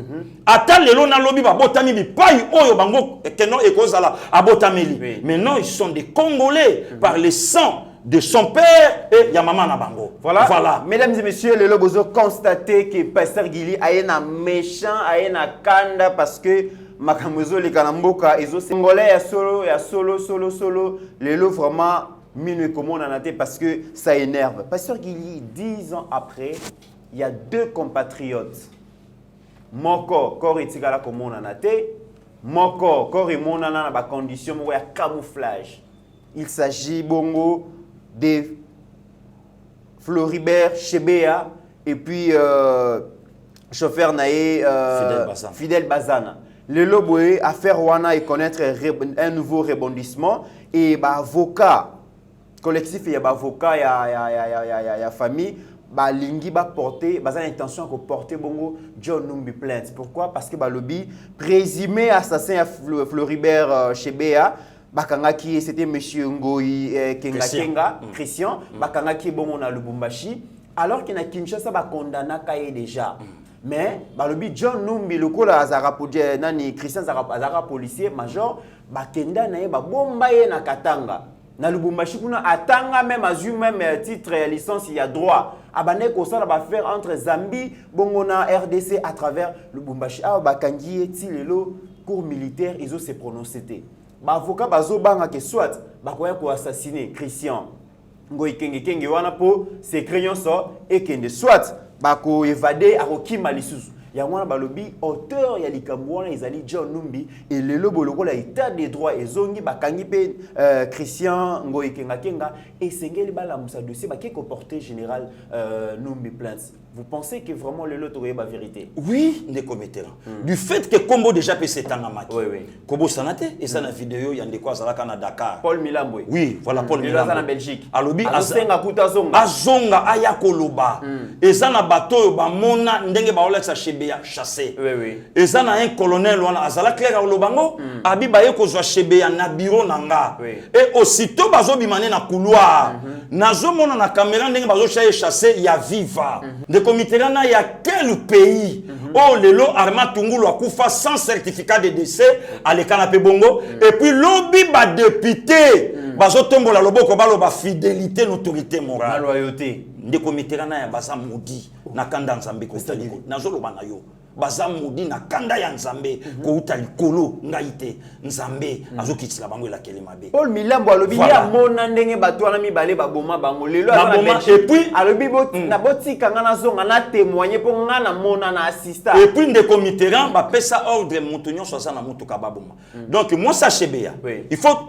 S3: ata lelo na lobi ba botami bi pai oyo bango keno ekozala abotameli mais non ils sont des Congolais par le sang de son père et Yamama Nabango.
S4: Voilà. Mesdames et messieurs, le lobozo constaté que Pasteur Gili a un méchant, a un kanda parce que Makamozo les Kalamboka et les Congolais ya solo. Le lo vraiment minue comme on en a parce que ça énerve. Pasteur Gili, 10 ans après, il y a deux compatriotes. Moko, corps etigala comme on en a Moko, corps et mon en a condition de camouflage. Il s'agit bongo de Floribert Chebea et puis chauffeur naé Fidel Bazana. Le Loboé a fait Rwanda et connaître un nouveau rebondissement et avocat collectif et avocat ya famille lingi ba porter bazana intention ko porter bongo John Numbi plainte. Pourquoi? Parce que lobby présumé assassin à Floribert Chebea bakangaki c'était monsieur Ngoyi Kenga Christian bakangaki bongo na Lubumbashi alors qu'il na Kinshasa ba condamna kaye déjà mais balobi John Numbi lokola azara podje nani Christian azara policier major bakenda na ye ba bomba ye na Katanga na Lubumbashi kuna atanga même azu même titre licence il y a droit abane ko sala ba faire entre Zambie bongo na RDC à travers Lubumbashi bakangi ti lelo cour militaire ils ont se prononcé avocat bazo banga ke soit bakoya ko assassiner Christian Ngoyi Kenge wana po se crayon so et kende soit bako évader a kokima lisusu ya wana balobi auteur ya likambo wana ezali John Numbi et le lobo lokola état des droits ezongi bakangi pe Christian Ngoyi Kenga et sengeli bala musa dossier ba ke porter général Numbi plainte. Vous pensez que vraiment le lot aurait la vérité? Oui, des commettants. Du fait que Combo déjà peut s'étendre à Maki. Oui. Combo Sanate, et ça dans la vidéo, il y a des quoi ça là à Dakar. Paul Milamboy. Oui, voilà Paul Milamboy. En Belgique. Alobi Azonga Ayakoloba. Et ça na bateau ba mona ndenge ba olexa Chebea chassé. Oui. Et ça na un colonel wana azala clair Olobango, abi ba ye kozwa Chebea na bureau nanga. Et aussitôt bazo bimane na couloir. Nazo mona na caméra ndenge bazo chassé ya viva. De Mitterrand, il y a quel pays où le lot Arma Tungulu a koufa sans certificat de décès à l'écanapé bongo et puis lobby ba député bazo tombo la loboko balo ba fidélité l'autorité morale la loyauté de Mitterrand ya basa maudit na kanda nzambe ko taliko nazo loba na yo baza maudit na kanda ya nzambe ko utali kolo ngaite nzambe azo kitila bango la kelemabe Paul Milambo alobi ya mona ndenge bato wana mibale baboma bango lelo et puis alobi na botika ngana zonga na témoigner pour ngana mona na assistant et puis ndeko Mitterrand ba pesa ordre montonyo sosa na mutuka baboma donc moi ça Chebea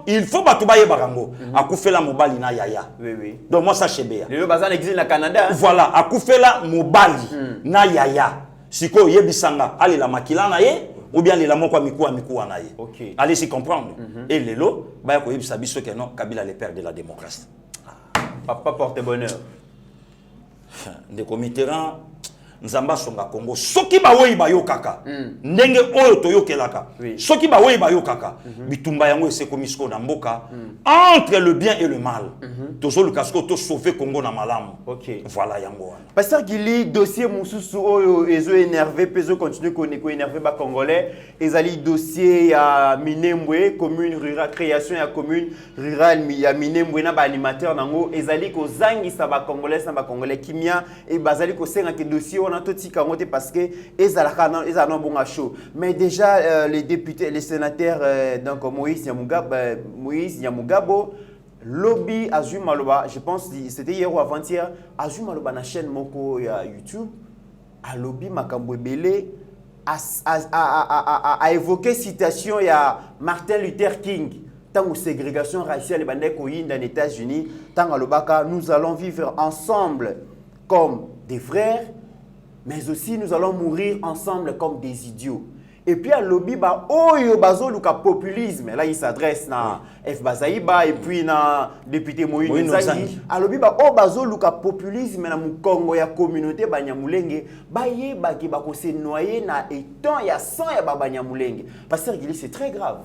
S4: il faut bato baye barango akufela mobali na yaya donc moi ça Chebea lelo baza na exil na Canada voilà akufela mobali na yaya siko yebisanga ali la makila na ye ou bien la moko mikou na ye allez s'y comprendre et lelo ba ko yebisa biso que non Kabila le père de la démocratie papa porte bonheur de Mitterrand nzamba songa Congo soki ba wei ba yo kaka ndenge oyo toyokelaka soki ba wei ba yo kaka bitumba yango ese komisko na mboka entre le bien et le mal tozo le casco to sauver Congo na malamu voilà yango wana Pasteur Gili dossier mususu oyo ezo énervé pezo continue ko énervé ba congolais ezali dossier ya Minembwe commune rurale création ya commune rurale ya Minembwe na ba animateur nango ezali ko zangisa ba congolais na ba congolais kimia et bazali ko senga ke dossier on a tout de parce que ils ont bon chaud. Mais déjà les députés, les sénateurs donc Moïse Nyamugabo lobby Azul Maloba, je pense c'était hier ou avant-hier, Azul Maloba na chaîne moko ya YouTube, a lobby Makambo Belé a évoqué citation il y a Martin Luther King tant que ségrégation raciale est dans les États-Unis, tant à nous allons vivre ensemble comme des frères, mais aussi nous allons mourir ensemble comme des idiots. Et puis à lobby ba oyo bazo luka populisme, là il s'adresse na F Bazaïba et puis na député Moïse Nzangi. À lobby ba o bazo luka populisme na mukongo ya communauté Banyamulenge ba yeba ki ba ko se noyer na étant ya sang ya ba Banyamulenge. Pasteur Gili, c'est très grave.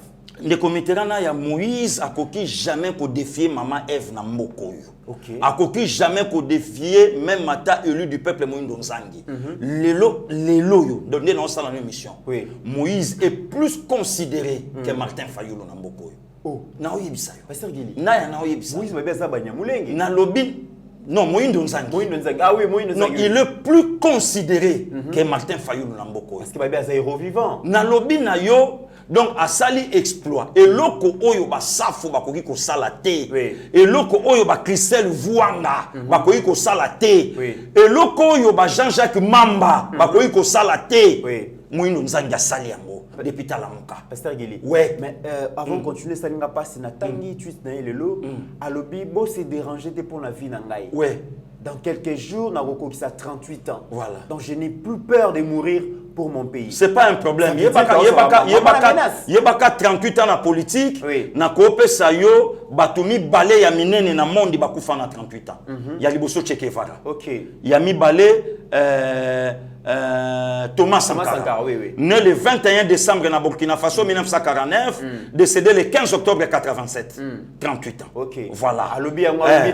S3: Le comité na ya Moïse a coquille jamais pour défier maman Eve na Mokoyo.
S4: Okay.
S3: A coquille jamais pour défier même Mata élu du peuple Moïse Nzangi. Lelo yo donné dans sa mission.
S4: Oui.
S3: Moïse est plus considéré que Martin Fayulu na Mokoyo.
S4: Oh,
S3: na oyebisa yo.
S4: Pasteur Gili.
S3: Na ya na oyebisa.
S4: Moïse ba za Banyamulenge.
S3: Na lobby non, Moïse Nzangi.
S4: Ah oui, Moïse Nzangi.
S3: Non, il est plus considéré que Martin Fayulu na Mokoyo.
S4: Parce que ba za héros vivant.
S3: Na lobby na yo donc à sali exploit et loko oyo ba safo ba koki ko sala te et loko oyo ba Christelle Vuanga ba koki ko sala te et loko oyo ba Jean-Jacques Mamba ba koki ko sala te Moïse Nzangi a sali yango depuis talamuka.
S4: Pasteur Gili.
S3: Ouais.
S4: Mais avant de continuer, ça n'a pas si na tangi tu na lelo à lobby bo se déranger pour la vie na ngai.
S3: Ouais.
S4: Dans quelques jours, na roko qui a 38 ans.
S3: Voilà.
S4: Donc je n'ai plus peur de mourir pour mon pays.
S3: C'est pas un problème. Il y a pas 38 ans na politique, na kope sayo batumi balé ya minene na monde bakufa na 38 ans. Ya liboso Che Guevara.
S4: OK.
S3: Ya mi balé Thomas Sankara. Né le 21 décembre na Burkina Faso 1949, décédé le 15 octobre 87. 38 ans.
S4: OK.
S3: Voilà.
S4: À lobby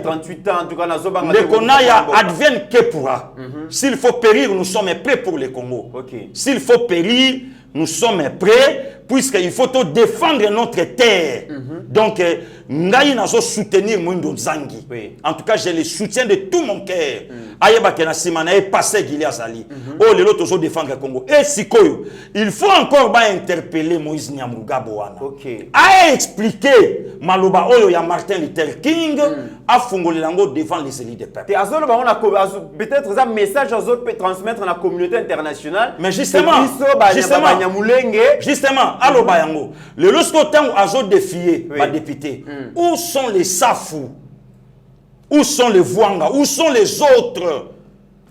S4: 38 ans en tout cas na zobanga.
S3: Le Konaya advienne que pourra. S'il faut périr, nous sommes prêts pour le Congo.
S4: OK.
S3: S'il faut périr, nous sommes prêts puisqu'il faut défendre notre terre. Donc, Ngaï n'a pas soutenir Mwindo Nzangi. En tout cas, je le soutiens de tout mon cœur. Ayeba Kenasimana est passé Gili Azali. Oh, les autres défendre le Congo. Et Sikoyo, il faut encore interpeller Moïse Nyamugabo.
S4: OK.
S3: A expliquer Maloba Oyo ya Martin Luther King a fongolé l'ango devant les élites des peuples.
S4: Peut-être un message aux autres peut transmettre dans la communauté internationale.
S3: Mais justement, allo bayango. Le lorsqu'au temps azo défier les députés, où sont les Safou? Où sont les Vuanga? Où sont les autres,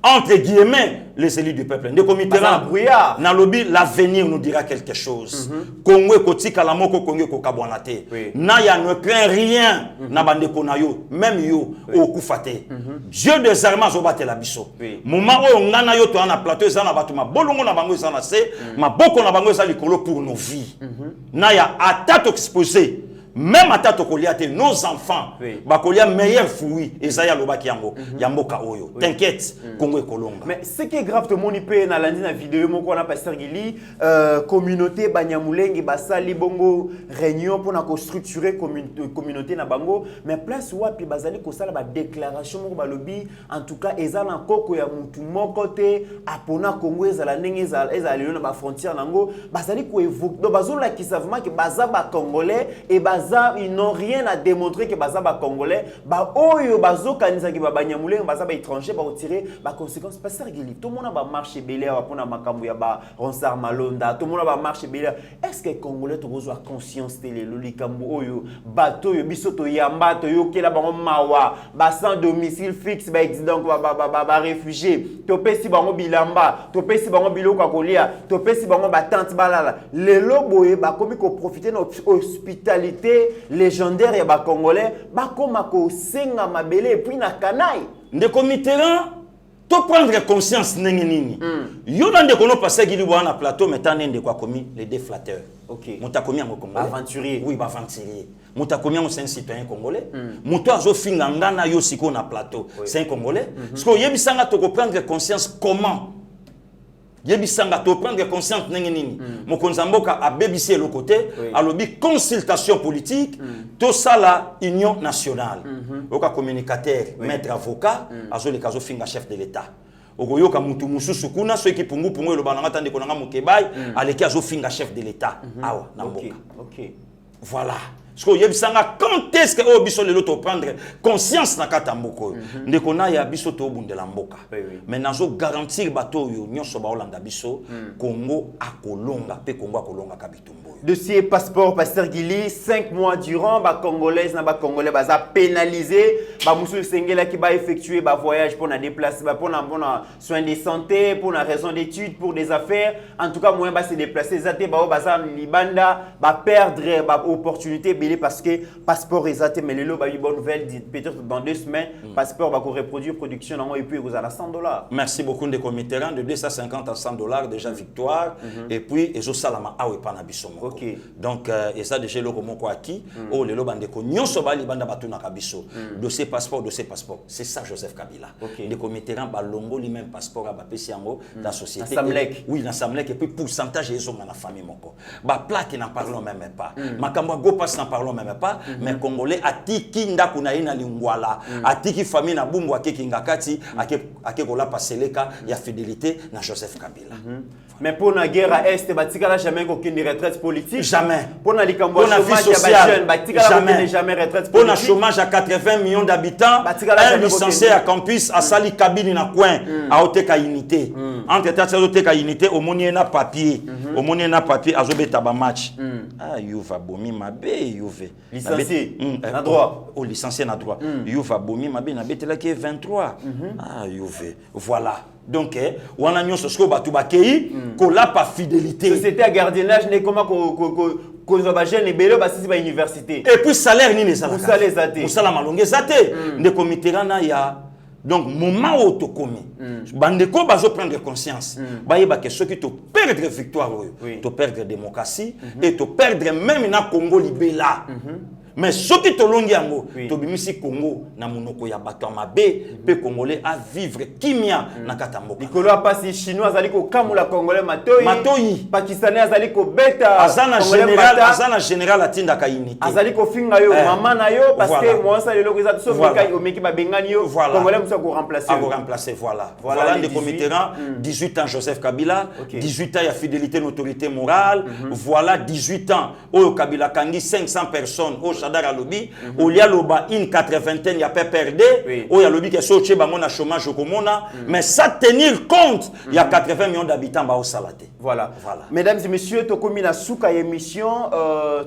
S3: entre guillemets, les élus du peuple? Dans lobby, l'avenir nous dira quelque chose. Congo koti kalamoko Congo kokabwanate. Naya ne craint rien na bande konayo, même yo au kufate. Dieu des armes zobate la biso. Moment où ngana yo to na plateau za na batuma bolongo na bango za na se, maboko na bango za likolo pour nos vies. Naya attaque exposé. Même à Tatokoliate, nos enfants, bakolia meilleur fruit, Esaïa Lobaki Yango, Yamboka Oyo. T'inquiète, Congo et Colomba.
S4: Mais ce qui est grave, tout le monde peut dans la vidéo, mon qu'on a Pasteur Gili, communauté Banyamulenge, Basali Bongo, réunion pour structurer communauté na Bango, mais place où puis Basali Kosala ba déclaration mon balobi, en tout cas, Ezala Koko ya mutu mon côté, Apona Congo Ezala Nenge Ezala Léon ba frontière nango, Basali ko évoque, donc Bazola qui savent que Baza ba Congolais et ils n'ont rien à démontrer que Baza ba Congolais, ba oyo bazo kanisa ki ba Banyamulenge, Baza ba étranger ba retirer ba conséquence. Pasteur Gili, tout le monde va marcher belé pour na makambu ya ba Ronsard Malonda, tout le monde va marcher belé. Est-ce que les Congolais ont conscience de l'olikambu oyo, bateau yo bisoto yamba to yo kela bango mawa, ba sans domicile fixe ba donc ba réfugié, to pesi bango bilamba, to pesi bango biloko kolia, to pesi bango ba tante balala. Les loboye ba komi ko profiter de hospitalité légendaire ya ba Congolais, ba koma ko senga mabele et puis na kanai.
S3: Ndeko Mitterrand, tu prendre conscience nini. Yo dans de kono passé Gili na plateau mettant ndeko a commis les déflateurs.
S4: OK.
S3: Muta commis en Congolais.
S4: Aventurier.
S3: Oui, aventurier. Muta commis c'est un citoyen congolais. Muta azo finga ngana yo siko na plateau. C'est un Congolais. Parce que yebisanga to prendre conscience comment yebisanga to prendre conscience nini. Mokonzamboka a bébissé le côté à lobby consultation politique tout ça la union nationale. Oka communicateur, maître avocat, azo le caso finga chef de l'état. okoyoka mutu mususu kuna ceux qui pungu le bananga tande konanga mokebai aleki azofinga chef de l'état awa na mboka.
S4: OK.
S3: Voilà. Parce que yebisanga quand est-ce que obiso lelo to prendre conscience na kata mboko ndeko na ya biso to bundela mboka. Mais nazo garantir bato yo nyonso ba Holanda biso Congo akolonga pe Congo akolonga kabitumbo.
S4: Dossier passeport Pasteur Guili 5 mois durant ba congolaise na ba congolais baza pénalisé ba musu sengela qui ba effectuer ba voyage pour na déplacer pour na soins de santé pour na raison d'études pour des affaires en tout cas moyen ba se déplacer zaté ba baza libanda ba perdre ba opportunité parce que passeport est mais le ba bonne nouvelle peut-être dans 2 semaines passeport va reproduire production et puis vous allez $100.
S3: Merci beaucoup de committerants de 250 à $100 déjà victoire et puis ezo salama awe pana bisomo.
S4: Okay.
S3: Donc et ça déjà le komoko aki o lelo bandeko nyonso ba libanda batuna kabiso dossier passeport c'est ça Joseph Kabila. Les committerants ba longo li même passeport a ba pesi yango dans société. Oui dans Samlek et puis pourcentage ezo na famille moko. Ba plaque n'en parlons même pas. Makambo go passe n'en parlons même pas mais congolais atiki ndaku na ina lingwala atiki famille na bumbu akeki ngakati ake kola paseleka ya fidélité na Joseph Kabila.
S4: Mais pour la guerre à Est, batikala jamais aucune retraite politique.
S3: Jamais.
S4: Pour la vie sociale, jamais retraite politique.
S3: Pour le chômage à 80 millions d'habitants, un licencié à campus à sali cabine na coin à Oteka unité. Entre temps Oteka unité au moni na papier, au moni na papier azobeta ba match. Ah Youva bomi mabe Youve.
S4: Licencié na droit.
S3: Au licencié na droit. Youva bomi mabe na betela qui 23. Ah Youve. Voilà. Donc, on a nyonso sko batu bakei ko la pas fidélité.
S4: Société à gardiennage n'est comment ko ba jeune ebelo ba sisi ba université.
S3: Et puis salaire ni les salaires.
S4: Pour ça les athées.
S3: Pour ça la malongue zate. Ne comité na ya donc moment où to komi. Bandeko bazo prendre conscience. Ba yeba que ceux qui te perdre victoire te perdre démocratie et te perdre même na Congo libela. Mais ce qui te longi yango to bimisi Congo na monoko ya bato mabe pe congolais à vivre kimia na katamboka
S4: likolo apasi chinois azali ko kamula congolais matoyi pakistanais azali ko beta
S3: azana général atinda ka unité
S4: azali ko finga yo mama na yo parce que moi ça le lokoza so meka omeki ba bengani yo congolais musa ko remplacer
S3: voilà les committérants 18 ans Joseph Kabila 18 ans ya fidélité une autorité morale voilà 18 ans au Kabila kangi 500 personnes Chadar Alobi, au lia loba une 80 y a pas perdu, au ya lobi qui sorti bango na chômage au komona, mais ça tenir compte, il y a 80 millions d'habitants ba au salate.
S4: Voilà. Mesdames et messieurs, to komi na suka émission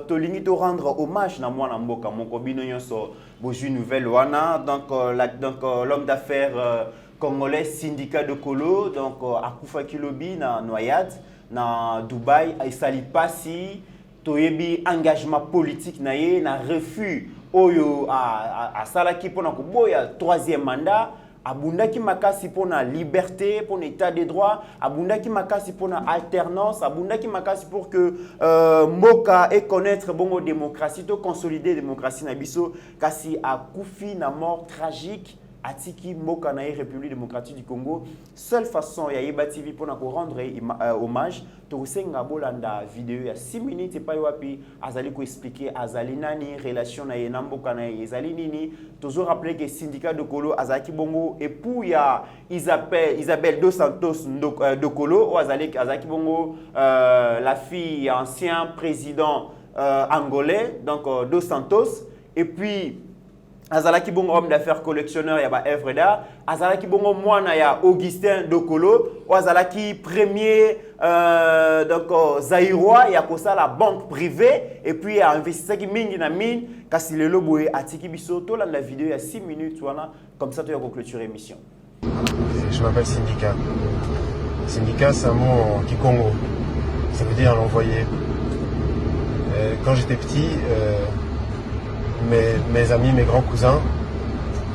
S4: to lingi to rendre hommage na mwana mboka moko bino nyonso boju nouvelle wana donc l'homme d'affaires congolais syndicat de Kolo donc akufa kilobi na noyade na Dubaï ay sali pasi toyebi engagement politique na ye na refus oyo a salaki pona ko boya 3e mandat abundaki makasi pona liberté pona état de droit abundaki makasi pona alternance abundaki makasi pour que mboka et connaître bongo démocratie to consolider démocratie na biso kasi akufi na mort tragique atiki mboka na République démocratique du Congo seule façon ya Yeba TV pour na ko rendre hommage to senga bolanda vidéo ya 6 minutes et pas wapi azali ko expliquer azali nani relation na yena mboka na ezali nini toujours rappeler que syndicat de Kolo azaki bongo et pour ya Isabelle Dos Santos de Kolo ou azaki bongo la fille ancien président angolais donc Dos Santos et puis azalaki bongo homme d'affaires collectionneur ya ba œuvre d'art azalaki bongo mwana ya Augustin Dokolo ou azalaki premier donc Zaïrois ya kosa la banque privée et puis a investi ki mingi na mine kasi lelo boye atiki biso to la vidéo ya 6 minutes wana comme ça tu vas clôturer émission.
S7: Je m'appelle syndicat. Syndicat c'est un mot en kikongo. Ça veut dire l'envoyé. Quand j'étais petit mes amis, mes grands cousins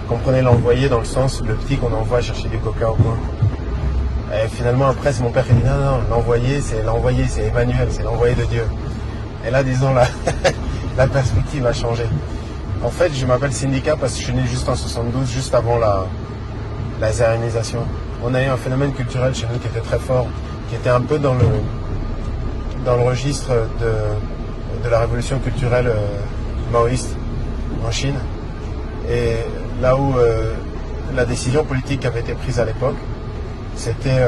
S7: comprenaient l'envoyé dans le sens le petit qu'on envoie chercher du coca au coin. Et finalement après c'est mon père qui dit non, l'envoyé c'est Emmanuel, c'est l'envoyé de Dieu. Et là disons la perspective a changé. En fait je m'appelle syndicat parce que je suis né juste en 72, juste avant la zérénisation. On a eu un phénomène culturel chez nous qui était très fort, qui était un peu dans le registre de la révolution culturelle maoïste en Chine, et là où la décision politique avait été prise à l'époque c'était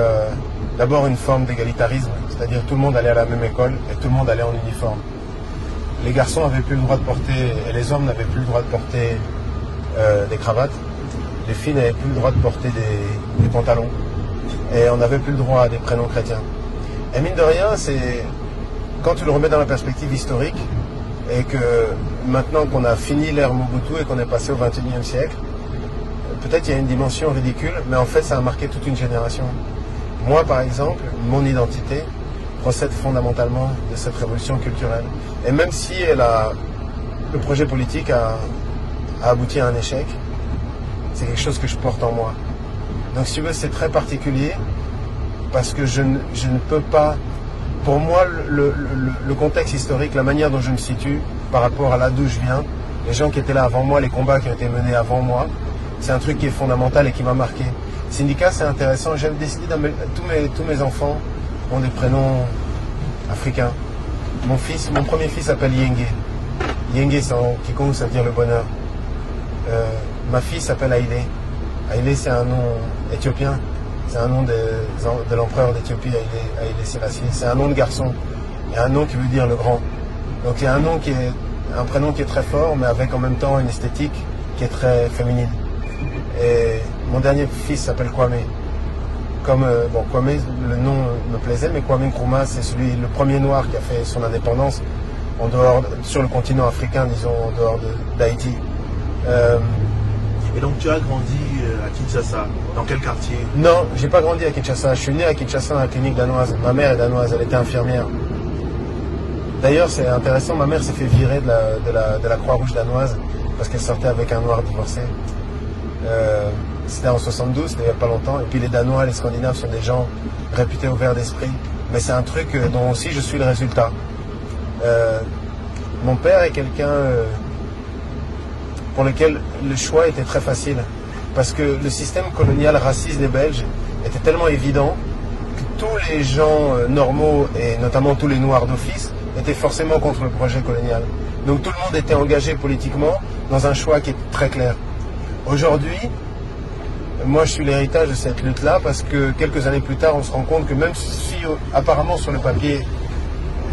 S7: d'abord une forme d'égalitarisme, c'est-à-dire tout le monde allait à la même école et tout le monde allait en uniforme. Les garçons n'avaient plus le droit de porter, et les hommes n'avaient plus le droit de porter des cravates. Les filles n'avaient plus le droit de porter des pantalons. Et on n'avait plus le droit à des prénoms chrétiens. Et mine de rien, c'est quand tu le remets dans la perspective historique, et que maintenant qu'on a fini l'ère Mobutu et qu'on est passé au XXIe siècle, peut-être il y a une dimension ridicule, mais en fait ça a marqué toute une génération. Moi par exemple, mon identité procède fondamentalement de cette révolution culturelle. Et même si le projet politique a abouti à un échec, c'est quelque chose que je porte en moi. Donc si tu veux, c'est très particulier, parce que je ne peux pas... Pour moi, le contexte historique, la manière dont je me situe par rapport à là d'où je viens, les gens qui étaient là avant moi, les combats qui ont été menés avant moi, c'est un truc qui est fondamental et qui m'a marqué. Syndicat, c'est intéressant. J'avais décidé tous mes enfants ont des prénoms africains. Mon premier fils s'appelle Yenge. Yenge, c'est en Kikongo, ça veut dire le bonheur. Ma fille s'appelle Haïlé. Haïlé, c'est un nom éthiopien. C'est un nom de l'empereur d'Éthiopie, Haïlé Sélassié. C'est un nom de garçon. Et un nom qui veut dire le grand. Donc il y a un prénom qui est très fort, mais avec en même temps une esthétique qui est très féminine. Et mon dernier fils s'appelle Kwame. Kwame, le nom me plaisait, mais Kwame Nkrumah, c'est le premier noir qui a fait son indépendance sur le continent africain, disons, en dehors d'Haïti.
S8: Et donc tu as grandi à Kinshasa, dans quel quartier?
S7: Non, j'ai pas grandi à Kinshasa. Je suis né à Kinshasa, dans la clinique danoise. Ma mère est danoise, elle était infirmière. D'ailleurs, c'est intéressant, ma mère s'est fait virer de la Croix-Rouge danoise parce qu'elle sortait avec un noir divorcé. C'était en 72, c'était il n'y a pas longtemps. Et puis les Danois, les Scandinaves sont des gens réputés ouverts d'esprit. Mais c'est un truc dont aussi je suis le résultat. Mon père est quelqu'un pour lequel le choix était très facile. Parce que le système colonial raciste des Belges était tellement évident que tous les gens normaux, et notamment tous les Noirs d'office, étaient forcément contre le projet colonial. Donc tout le monde était engagé politiquement dans un choix qui est très clair. Aujourd'hui, moi je suis l'héritage de cette lutte-là parce que quelques années plus tard, on se rend compte que même si apparemment sur le papier,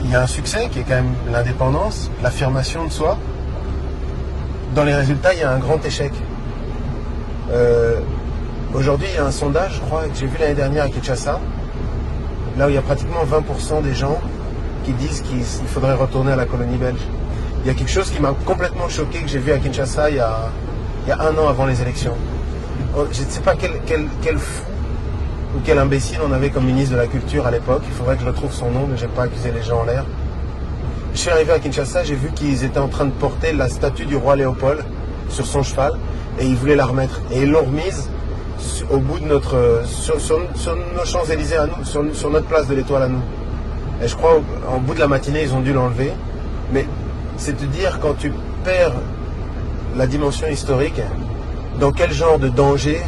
S7: il y a un succès qui est quand même l'indépendance, l'affirmation de soi, dans les résultats, il y a un grand échec. Aujourd'hui, il y a un sondage, je crois, que j'ai vu l'année dernière à Kinshasa, là où il y a pratiquement 20% des gens qui disent qu'il faudrait retourner à la colonie belge. Il y a quelque chose qui m'a complètement choqué, que j'ai vu à Kinshasa il y a un an avant les élections. Je ne sais pas quel fou ou quel imbécile on avait comme ministre de la Culture à l'époque. Il faudrait que je retrouve son nom, mais je n'ai pas accusé les gens en l'air. Je suis arrivé à Kinshasa, j'ai vu qu'ils étaient en train de porter la statue du roi Léopold sur son cheval et ils voulaient la remettre. Et ils l'ont remise au bout de sur nos Champs-Élysées à nous, sur notre place de l'Étoile à nous. Et je crois qu'en bout de la matinée, ils ont dû l'enlever. Mais c'est de dire, quand tu perds la dimension historique, dans quel genre de danger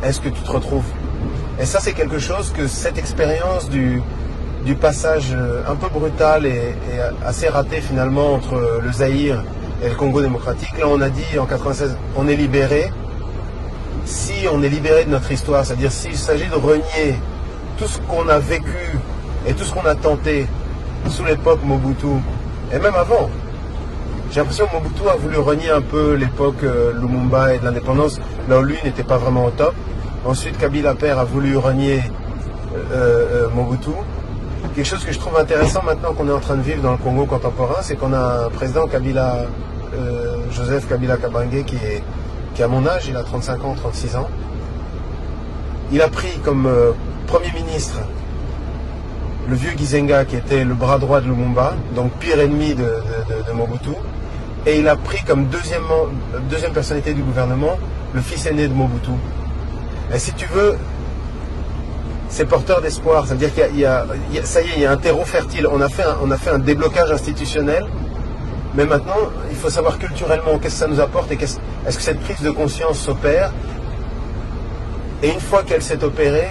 S7: est-ce que tu te retrouves? Et ça, c'est quelque chose que cette expérience du passage un peu brutal et assez raté finalement entre le Zaïre et le Congo démocratique, là on a dit en 96, on est libéré. Si on est libéré de notre histoire, c'est-à-dire s'il s'agit de renier tout ce qu'on a vécu et tout ce qu'on a tenté sous l'époque Mobutu, et même avant, j'ai l'impression que Mobutu a voulu renier un peu l'époque Lumumba et de l'indépendance, là où lui n'était pas vraiment au top. Ensuite, Kabila père a voulu renier Mobutu. Quelque chose que je trouve intéressant maintenant qu'on est en train de vivre dans le Congo contemporain, c'est qu'on a un président Kabila, Joseph Kabila Kabange, qui a mon âge, il a 35 ans, 36 ans. Il a pris comme Premier ministre le vieux Gizenga, qui était le bras droit de Lumumba, donc pire ennemi de Mobutu. Et il a pris comme deuxième personnalité du gouvernement le fils aîné de Mobutu. Et si tu veux, c'est porteur d'espoir, c'est-à-dire ça y est, il y a un terreau fertile. On a fait un déblocage institutionnel, mais maintenant, il faut savoir culturellement qu'est-ce que ça nous apporte et est-ce que cette prise de conscience s'opère. Et une fois qu'elle s'est opérée,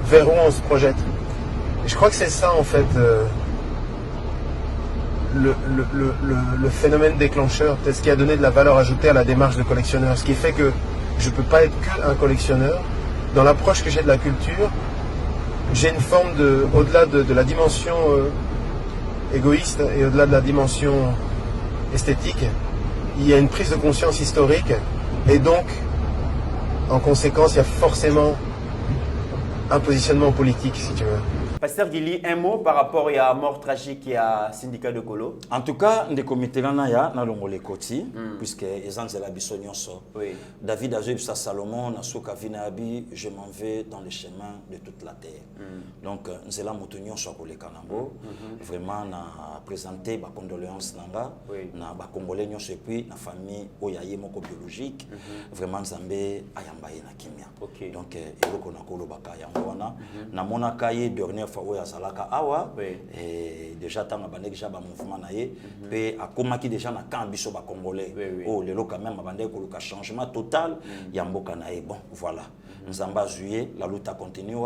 S7: vers où on se projette. Et je crois que c'est ça, en fait, le phénomène déclencheur, peut-être ce qui a donné de la valeur ajoutée à la démarche de collectionneur. Ce qui fait que je ne peux pas être qu'un collectionneur, dans l'approche que j'ai de la culture, j'ai une forme de, au-delà de la dimension égoïste et au-delà de la dimension esthétique, il y a une prise de conscience historique et donc, en conséquence, il y a forcément un positionnement politique, si tu veux.
S4: Pasteur Guili, un mot par rapport à la mort tragique à syndicat de Kolo.
S3: En tout cas, les comités na longole koti puisque les ans de la bisonioso. David Azeb sa Salomon na soka vinabi, je m'en vais dans les chemins de toute la terre. Donc nzela motonyo so ko le kanango. Vraiment na présenter ba condoléances nanga na ba congolais nyonso et puis na famille oyaye moko biologique. Vraiment nzambe ayamba na kimia. Donc eloko na kolo baka yango wana na mona kaye dernière fois où Salaka awa et déjà tant abandé déjà ba mouvement naie pe akomaki déjà na camp biso ba congolais oh lelo quand même abandé ko le changement total ya mboka naie bon voilà nzamba juillet la lutte continue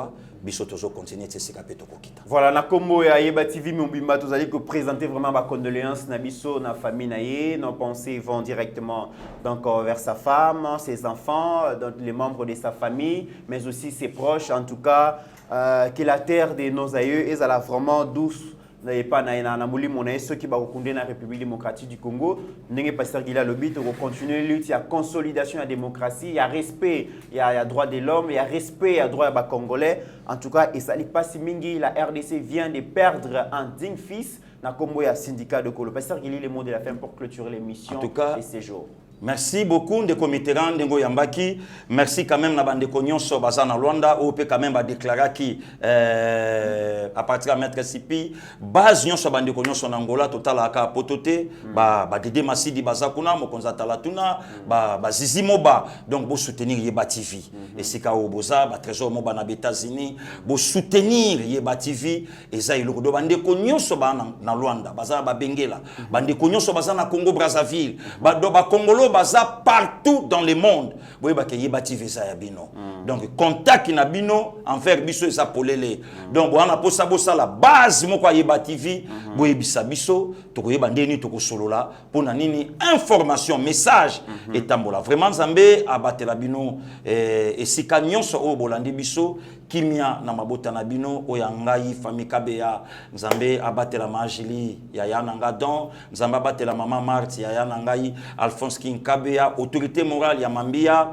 S3: biso tozo continuer tseka pe tokokita
S4: voilà na kombo ya Yeba TV Mombimba tozali ko présenter vraiment ba condoléances na biso na famille naie nos pensées vont directement donc vers sa femme ses enfants donc les membres de sa famille mais aussi ses proches en tout cas que la terre de nos aïeux est vraiment douce. N'ayez pas na molimo na ceux qui va reconder la République démocratique du Congo. N'ayez pas Pasteur Guila Lobby pour continuer lutte, il y a consolidation de la démocratie, il y a respect, il y a droit de l'homme, il y a respect, il y a droit à congolais. En tout cas, et ça n'est pas si mingi, la RDC vient de perdre un digne fils. Na kombo ya syndicat de Kolo. Pasteur Guili, les mots de la fin pour clôturer l'émission et ces jours.
S3: Merci beaucoup de committerants de Yambaki. Merci quand même na bande nyonso bazana Luanda ou peut quand même ba déclarer qui à partir de maître Sipi base nyonso bande nyonso na Angola total aka potote ba Dede Masidi bazakuna mokonza talatuna ba Zizi Moba donc bo soutenir Yeba TV et sika oboza ba trésor Moba na États-Unis bo soutenir Yeba TV et ça iloko do bande nyonso ba na Luanda bazana ba bengela bande nyonso bazana Congo Brazzaville ba do ba Congolo baza partout dans le monde. Vous voyez que Yeba TV ça yabino. Donc contact na bino envers biso et sa polele. Donc on a posa bosa la base moko Yeba TV, boye bisa biso, toko yeba ndeni toko solola pour na nini information message et tambola. Vraiment Nzambe abatela bino et sika nyonso o bolandi biso kimia na mabota na bino oyangai famille Kabeya Nzambe abatela majili ya yananga don Nzambe abatela mama Marti ya yanangai Alphonse King Kabeya autorité morale ya Mambia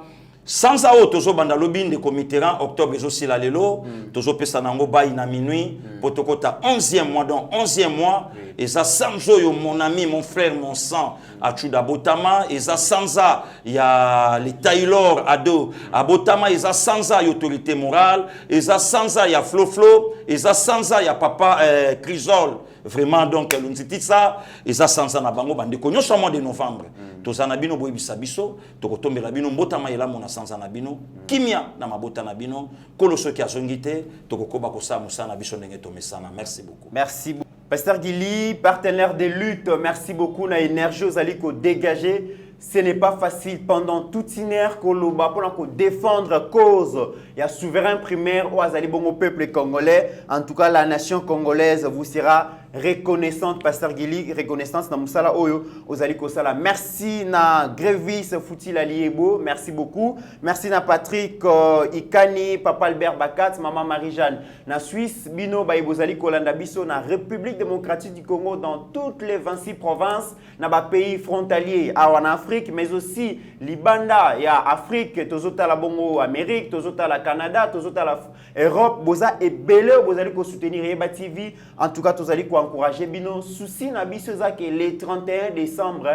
S3: sans ça tozo banda lobby de committerant octobre aussi la lelo tozo pesa nango bayi na minuit potokota 11e mois donc 11e mois et ça sanzo yo mon ami mon frère mon sang Achuda Botama et ça sanza il y a les Taylor Ado à Botama et ça sanza y autorité morale et ça sanza il y a Flo et ça sanza il y a papa Crisol vraiment donc l'unité ça et ça sanza na bango bande konyo so mois de novembre tozana bino boyebisa biso tokotombela bino mbotama yela mona sanza na bino kimia na mabota na bino koloso ki azongite tokokoba kosa musana biso ndenge tomesana merci beaucoup.
S4: Merci beaucoup. Pasteur Guili, partenaire de lutte, merci beaucoup na énergie aux alliés qu'on dégager. Ce n'est pas facile pendant toute une heure pour défendre cause. Il y a souverain primaire au Azali-Bongo peuple congolais. En tout cas, la nation congolaise vous sera reconnaissante. Pasteur Guili, reconnaissance na Moussala Oyo, Ozali Kosala. Merci na Grévis Foutil Aliebo, merci beaucoup. Merci na Patrick Ikani, Papa Albert Bakat, Maman Marie-Jeanne. Na Suisse, Bino Baibozali Kolanda Biso, na République démocratique du Congo, dans toutes les 26 provinces, na ba pays frontaliers, en Afrique, mais aussi Libanda, il y a Afrique, Tozota la Bongo Amérique, Tozota la Canada, Tozota la Europe, Boza et Belé, Bozali ko soutenir Yeba TV. En tout cas, Tozali ko encourager bino souci na biso za que le 31 décembre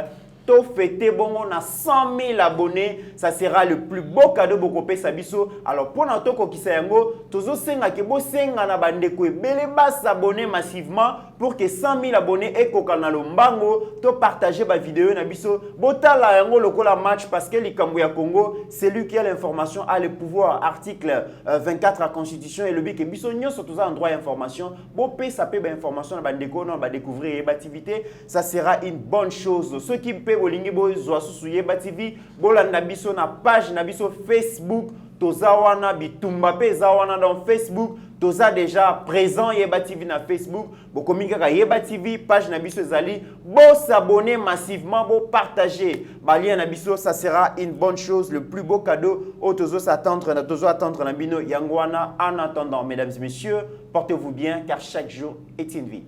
S4: to fêter bon on a 100 000 abonnés, ça sera le plus beau cadeau bokopé sabiso. Alors pour notre kokisa yango tozo senga ke bo senga na bandeko ebele bas s'abonner massivement pour que 100 000 abonnés et kokana lombango to partager ba vidéo na biso botala yango lokola match parce que likambo ya Congo c'est lui qui a l'information a le pouvoir article 24 de la constitution et le but que biso nyonso toza en droit d'information bo pe ça pe ba information na bandeko non ba découvrir ba activité ça sera une bonne chose ceux qui bolingi bo zo susu Yeba TV bolanda biso na page na biso Facebook toza wana bitumba pe za wana dans Facebook, toza déjà présent Yeba TV na Facebook, bokomi kaka Yeba TV page na biso ezali, bo s'abonner massivement, bo partager ba lien na biso, ça sera une bonne chose, le plus beau cadeau au tozo attendre na bino yango wana. En attendant, mesdames et messieurs, portez-vous bien car chaque jour est une vie.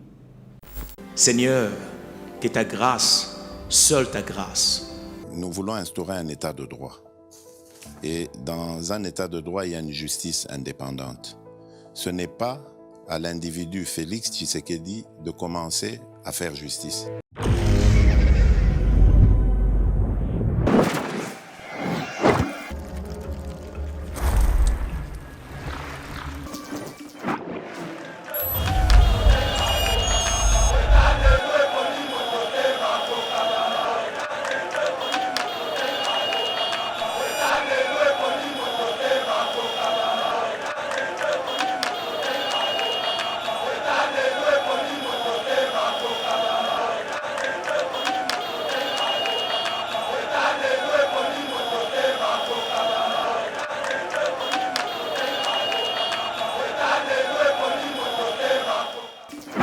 S1: Seigneur, que ta grâce, seule ta grâce.
S2: Nous voulons instaurer un état de droit. Et dans un état de droit, il y a une justice indépendante. Ce n'est pas à l'individu Félix Tshisekedi de commencer à faire justice.